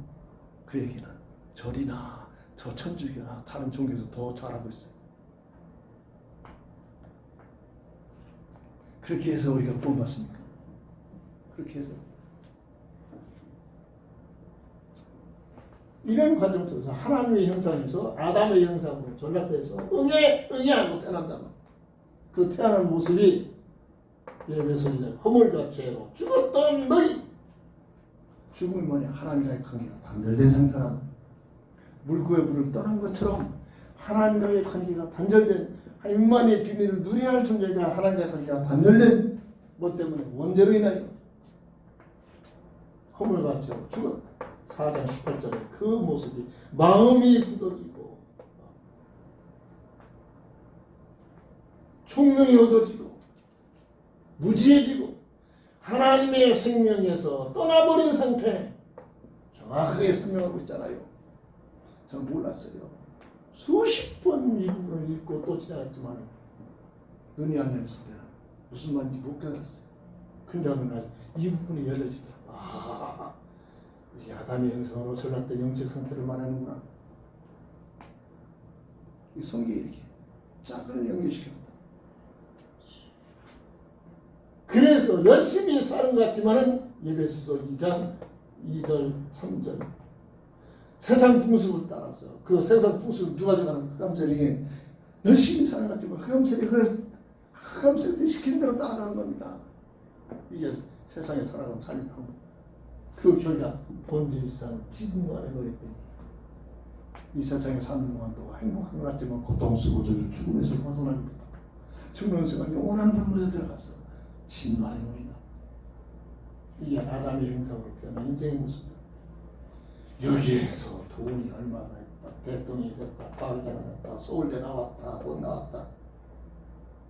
절이나 저 천주교나 다른 종교에서 더 잘하고 있어요. 그렇게 해서 우리가 구원받습니까? 그렇게 해서 이런 과정 속에서 하나님의 형상에서 아담의 형상으로 전락돼서 응애하고 태어난다. 그 태어난 모습이 예배에서 이제 허물과 죄로 죽었던 너희 죽음이 뭐냐? 하나님과의 관계가 단절된 상태라고. 물고의 물을 떠난 것처럼 하나님과의 관계가 단절된 임만의 비밀을 누려야 할 존재가 하나님과의 관계가 단절된 뭐 때문에 원죄로 인하여 허물과 죄로 죽었다. 4장 18절에 그 모습이 마음이 굳어지고 총명이 얻어지고 무지해지고 하나님의 생명에서 떠나버린 상태 정확하게 설명하고 있잖아요. 저는 몰랐어요. 수십 번 이 부분을 읽고 또 지나갔지만 눈이 안 열렸을 때는 무슨 말인지 못 깨달았어요. 근데 어느 날 이 부분이 열려지더라고요. 이 아담의 형상으로 전락된 영적 상태를 말하는구나. 이 성경이 이렇게 짝을 연결시킵니다. 그래서 열심히 사는 것 같지만은 예배소서 2장 2절 3절 세상 풍습을 따라서 그 세상 풍습을 누가 정하는 흑암세력이 열심히 사는 것 같지만 흑암세력이 시킨 대로 따라가는 겁니다. 이게 세상에 살아가는 삶의 방법. 그 결과 본질상 지금 안에 놓였더니 이 세상에 사는 동안도 행복한 것 같지만 고통스러워져서 죽음에서 벗어나는 것도 죽는 순간 영원한 불문에 들어가서 진노 안에 놓인다. 이게 아담의 형상으로 태어난 인생의 모습이다. 여기에서 돈이 얼마나 있다, 대통령이 됐다, 과학자가 됐다, 서울대 나왔다, 못 나왔다.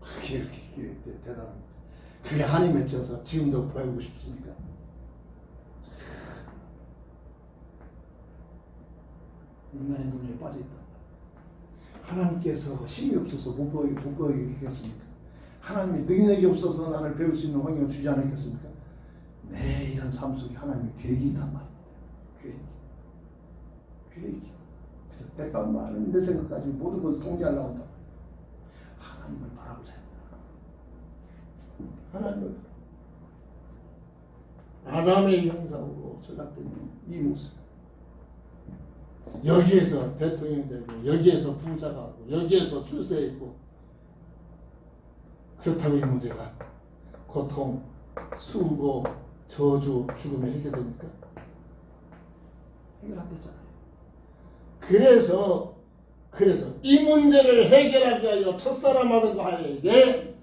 그게 이렇게 대단한 거예요. 그게 한이 맺혀서 지금도 배우고 싶습니까? 인간의 논리에 빠져있다. 하나님께서 힘이 없어서 못 보이겠습니까? 하나님이 능력이 없어서 나를 배울 수 있는 환경을 주지 않았겠습니까? 내 이런 삶 속에 하나님의 계획이 있단 말이에요. 계획이. 그래서 때가 많은 내 생각까지 모든 것을 통제하려고 한다. 하나님을 바라보자. 하나님을 아담의 형상으로 전락된 이 모습. 여기에서 대통령이 되고 여기에서 부자가 하고 여기에서 출세했고, 그렇다고 이 문제가 고통, 수고, 저주, 죽음에 해결됩니까? 해결 안 되잖아요. 그래서 이 문제를 해결하기 위하여 첫사람 아들 하에게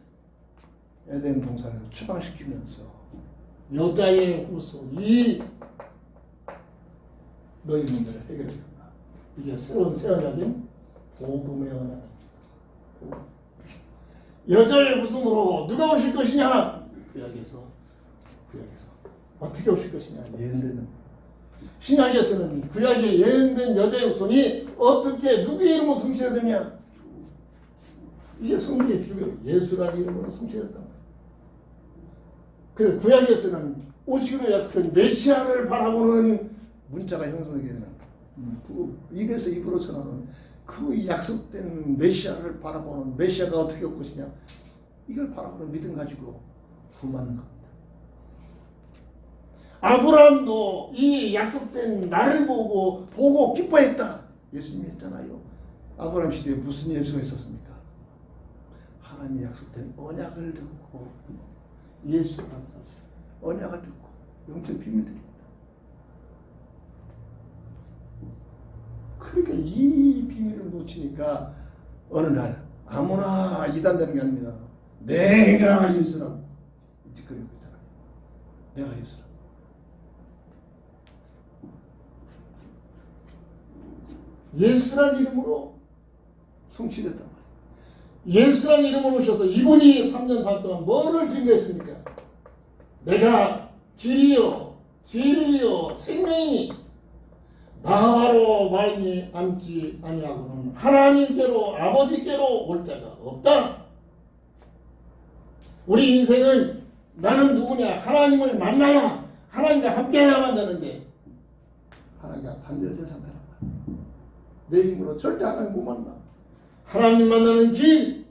에덴 동산에서 추방시키면서 여자의 후손이 너희 문제를 해결해 준다. 이게 새로운 새 언약인 복음의 언약입니다. 여자의 후손으로 누가 오실 것이냐? 구약에서 어떻게 오실 것이냐? 예언되는. 신약에서는 구약에 예언된 여자의 후손이 어떻게 누구의 이름으로 성취되느냐? 이게 성경의 주요 예수라는 이름으로 성취됐단 말이에요. 그래서 구약에서는 오시기로 약속한 메시아를 바라보는 문자가 형성되게 되는, 그 입에서 입으로 전하는 그 약속된 메시아를 바라보는, 메시아가 어떻게 올 것이냐, 이걸 바라보는 믿음 가지고 구원받는 겁니다. 아브라함도 이 약속된 나를 보고 기뻐했다. 예수님이 했잖아요. 아브라함 시대에 무슨 예수가 있었습니까? 하나님이 약속된 언약을 듣고 예수를 사실 언약을 듣고 영적 비밀들입니다. 그러니까 이 비밀을 놓치니까 어느 날 아무나 이단되는 게 아닙니다. 내가 예수라고 짓거리고 있잖아요. 내가 예수라고. 예수란 이름으로 성취됐단 말이에요. 예수란 이름으로 오셔서 이분이 3년 반 동안 뭐를 증거했습니까? 내가 길이요 진리요 생명이니 나로 말미 앉지 아니하고는 하나님께로 아버지께로 올 자가 없다. 우리 인생은 나는 누구냐? 하나님을 만나야 하나님과 함께해야만 되는데 하나님과 단절된 상태란 말이야. 내 힘으로 절대 하나님 못 만나. 하나님 만나는 길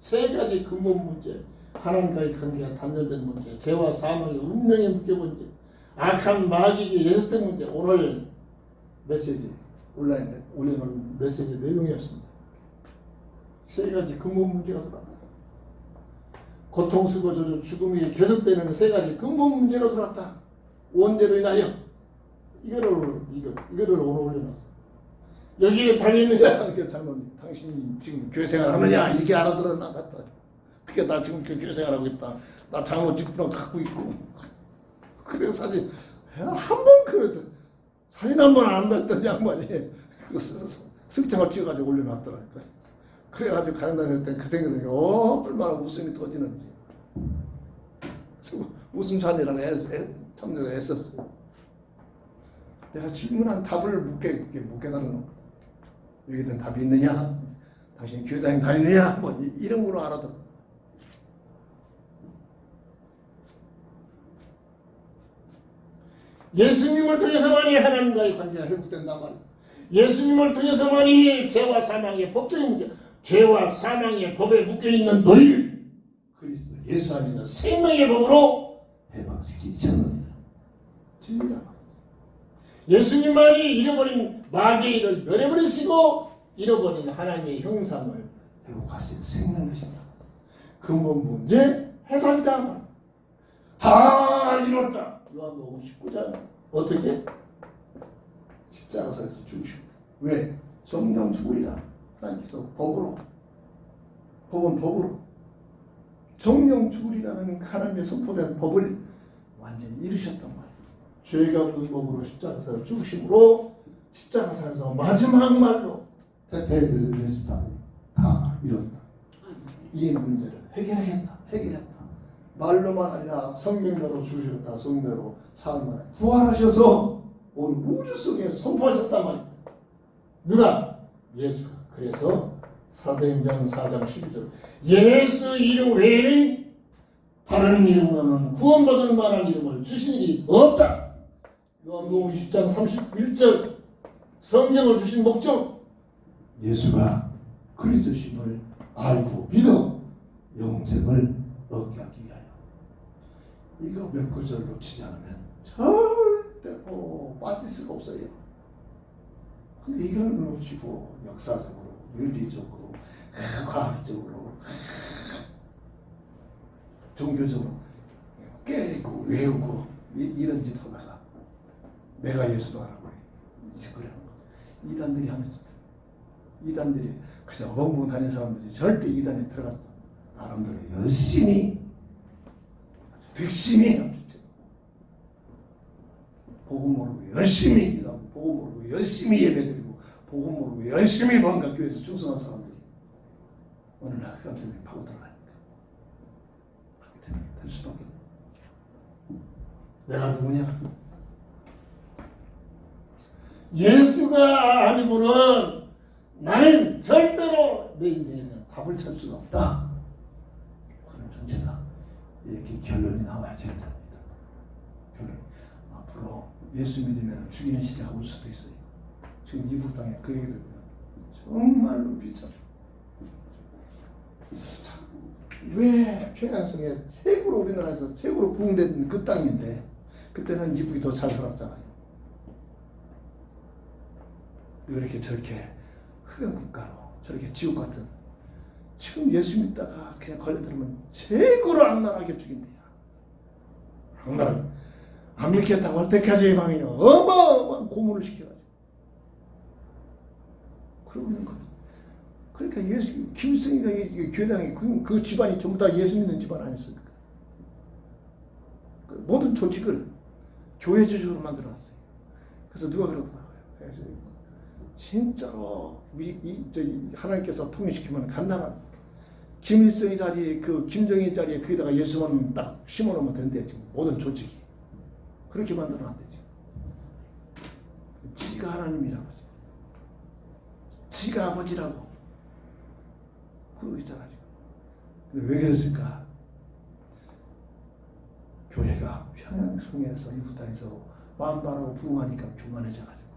세 가지 근본 문제. 하나님과의 관계가 단절된 문제, 죄와 사망의 운명에 묶여 문제, 악한 마귀의 예속된 문제. 오늘 메시지 온라인에 올려놓은 메시지 내용이었습니다. 세 가지 근본 문제가 들어왔다. 고통, 수고, 저주, 죽음이 계속되는 세 가지 근본 문제로 들어왔다. 원죄로 인하여 이거를 오늘 올려놨어. 여기에 달려있느냐? 이렇게 잘못, 당신이 지금 교회 생활하느냐? 이렇게 알아들었나? 같다. 그게 나 지금 교회 생활하고 있다. 나 잘못 직분을 갖고 있고. 그래서 사진 한번 그 사진 한 번 안 봤던 양반이 그 승창을 찍어가지고 올려놨더라니까. 그래가지고 가정 다닐 때 그 생각이 얼마나 웃음이 터지는지. 웃음 잔이라고 참내가 애썼어. 내가 질문한 답을 묻게 달라는 거. 여기에 대한 답이 있느냐? 당신이 교회 다니느냐? 뭐 이런 걸로 알아듣. 예수님을 통해서만이 하나님과의 관계가 회복된단 말이에요. 예수님을 통해서만이 죄와 사망의 법적인 문제, 죄와 사망의 법에 묶여있는 너희를 그리스도 예수 안에 있는 생명의 법으로 해방시키지 않습니다. 진리라. 예수님만이 잃어버린 마귀의 일을 면해버리시고 잃어버린 하나님의 형상을 회복하신 생명의 것입니다. 근본 문제 해답이다. 다 이뤘다. 요한복음 19장 어떻게? 십자가에서 죽으시고. 왜? 정령 죽으리라. 하나님께서 법은 법으로 정령 죽으리라는 하나님의 선포된 법을 완전히 이루셨단 말이에요. 죄가 없는 법으로 십자가에서 죽으심으로 십자가에서 마지막 말로 테텔레스타이 다 이뤘다. 이 문제를 해결했다. 말로만 아니라 성경대로 주셨다. 성경대로 사는만에 부활하셔서 온 우주 속에 선포하셨단 말이다. 누가? 예수가. 그래서 사도행전 4장 12절 예수 이름 외에 다른 이름으로는 구원받을 만한 이름을 주신 일이 없다. 요한복음 20장 31절 성경을 주신 목적 예수가 그리스도심을 알고 믿어 영생을 얻게 하기 위하여. 이거 몇 구절 놓치지 않으면 절대로 빠질 수가 없어요. 근데 이걸 놓치고 역사적으로 윤리적으로 과학적으로 종교적으로 깨고 외우고 이런 짓 하다가 내가 예수도 하라고 해. 이제 그러는 거죠. 이단들이 하는 짓. 이단들이 그냥 엉뚱 다니는 사람들이 절대 이단에 들어가서 나름대로 열심히 득심히 합시다. 복음 모르고 열심히 기도하고 복음 모르고 열심히 예배드리고 복음 모르고 열심히 뭔가 교회에서 충성한 사람들이 어느 날 깜짝이야 파고 들어가니까 그렇게 될 수밖에 없어. 내가 누구냐? 예수가 아니고는 나는 절대로 내 인생에 대한 답을 찾을 수가 없다. 그런 존재다. 이렇게 결론이 나와야 됩니다. 결론. 앞으로 예수 믿으면 죽이는 시대가 올 수도 있어요. 지금 이북 땅에 그 얘기 들으면 정말로 비참해. 왜 평양성에 최고로 우리나라에서 최고로 부흥된 그 땅인데 그때는 이북이 더 잘 살았잖아요. 왜 이렇게 저렇게 흑연 국가로 저렇게 지옥 같은 지금 예수 믿다가 그냥 걸려들으면 최고로 악랄하게 죽인대요. 악랄 안 믿겠다고 할 때까지 망해요. 어마어마한 고문을 시켜가지고 그러고 있는 거죠. 그러니까 예수 김일성이가 교당이 그 집안이 전부 다 예수 믿는 집안 아니었습니까? 모든 조직을 교회 조직으로 만들어놨어요. 그래서 누가 그러더라고요. 진짜로 하나님께서 통일시키면 간단한 김일성의 자리에 그 김정일 자리에 거기다가 예수만 딱 심어놓으면 된대. 지금 모든 조직이 그렇게 만들어놨대. 지가 하나님이라고 지가 아버지라고 그러고 있잖아 지금. 근데 왜 그랬을까? 교회가 평양성에서 이북 땅에서 만발하고 부흥하니까 교만해져가지고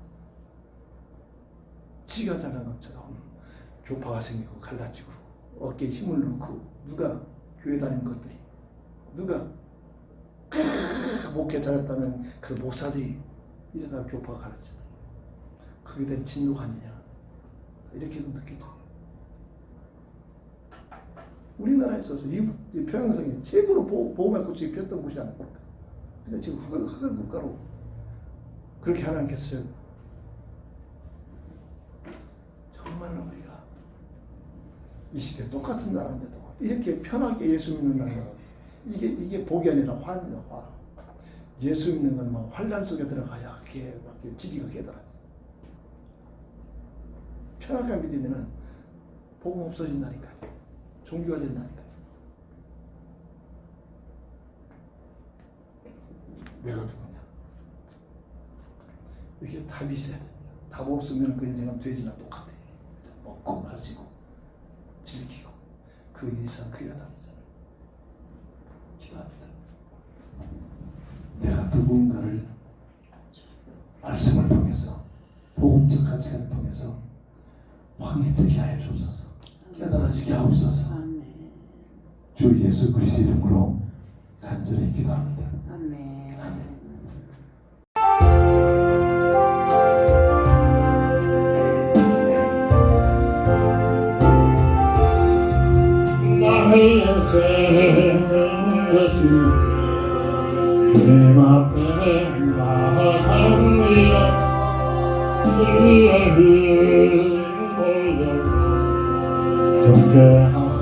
지가 잘난 것처럼 교파가 생기고 갈라지고 어깨에 힘을 넣고 누가 교회 다니는 것들이 누가 목회 잘했다는 그 목사들이 이러다가 교파가 갈라지잖아요. 그게 된 진노가 아니냐 이렇게도 느끼죠. 우리나라에 있어서 이북 평양성이 최고로 보호막 구축이 폈던 곳이 아닙니까? 근데 지금 흑연 국가로 그렇게 하나님께서 정말로 우리가 이 시대 똑같은 나라인데도 이렇게 편하게 예수 믿는다는 건 이게 복이 아니라 환이다. 화. 예수 믿는 건 막 환란 속에 들어가야 그게 막 지기가 깨달아져. 편하게 믿으면은 복음 없어진다니까요. 종교가 된다니까요. 내가 누구냐? 이게 답이 있어야 됩니다. 답 없으면 그 인생은 돼지나 똑같아. 먹고 마시고 즐기고 그 이상 그야 다니잖아요. 기도합니다. 내가 누군가를 말씀을 통해서 복음적 가치관을 통해서 확립되게 하여 주옵소서. 깨달아지게 하옵소서. 주 예수 그리스도 이름으로 간절히 기도합니다. 아멘. 아멘. 나의 생은 예수 주님 앞에 나아갑니다. 주의 길 보여 정죄하사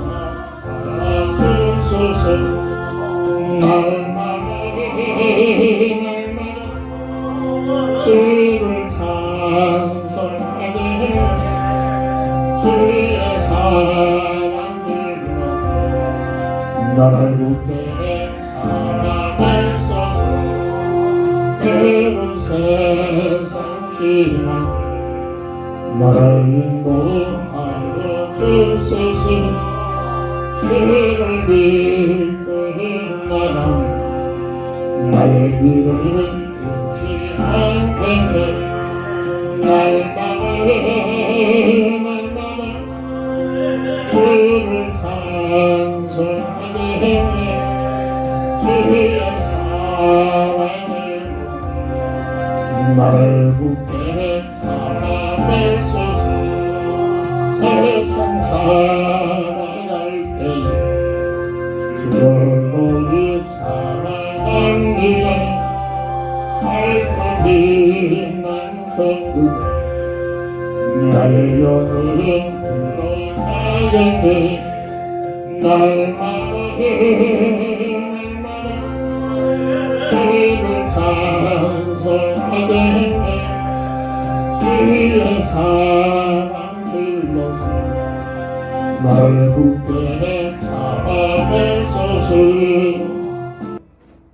주소서. 날마다 주를 찬송하게 주의 사랑을 나를 웃게 지나 나를 인도하여 주소서. 주를 믿는 나는 나의 길을 잃지 않겠네. 날마다 주를 찬송하게 했네. 주의 사랑을 나를 굳게 살아내소서. 세상 살아갈 때에 주를 오직 사랑합니다. 알까지만 전부가 나의 영혼은 불러가겠네. 날마다 주를 찬송하게 했네. 주의 사랑 불러서 나를 굳게 잡아내소서.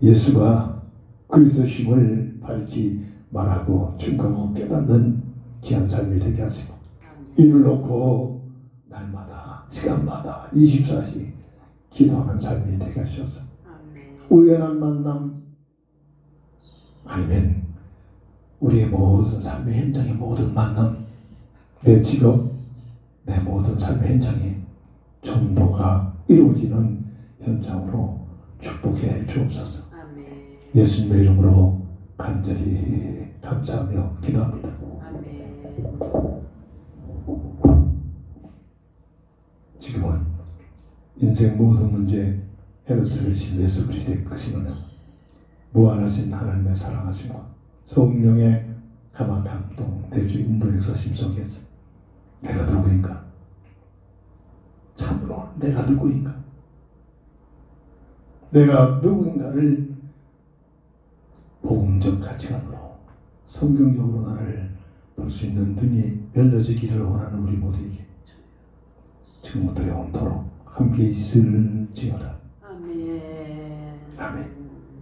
예수가 그리스도심을 밝히 말하고 증거하고 깨닫는 귀한 삶이 되게 하시고, 이를 놓고 날마다 시간마다 24시 기도하는 삶이 되게 하셔서 우연한 만남 아니면 우리의 모든 삶의 현장의 모든 만남, 내 직업, 내 모든 삶의 현장에 전도가 이루어지는 현장으로 축복해 주옵소서. 예수님의 이름으로 간절히 감사하며 기도합니다. 지금은 인생 모든 문제 해결되신 예수 그리스도의 크신 은혜, 무한하신 하나님의 사랑하심과 성령의 감화 감동 내주 인도 역사심 속에서 내가 누구인가? 참으로 내가 누구인가? 내가 누구인가를 복음적 가치관으로 성경적으로 나를 볼 수 있는 눈이 열려지기를 원하는 우리 모두에게 지금부터 영원토록 함께 있을지어다.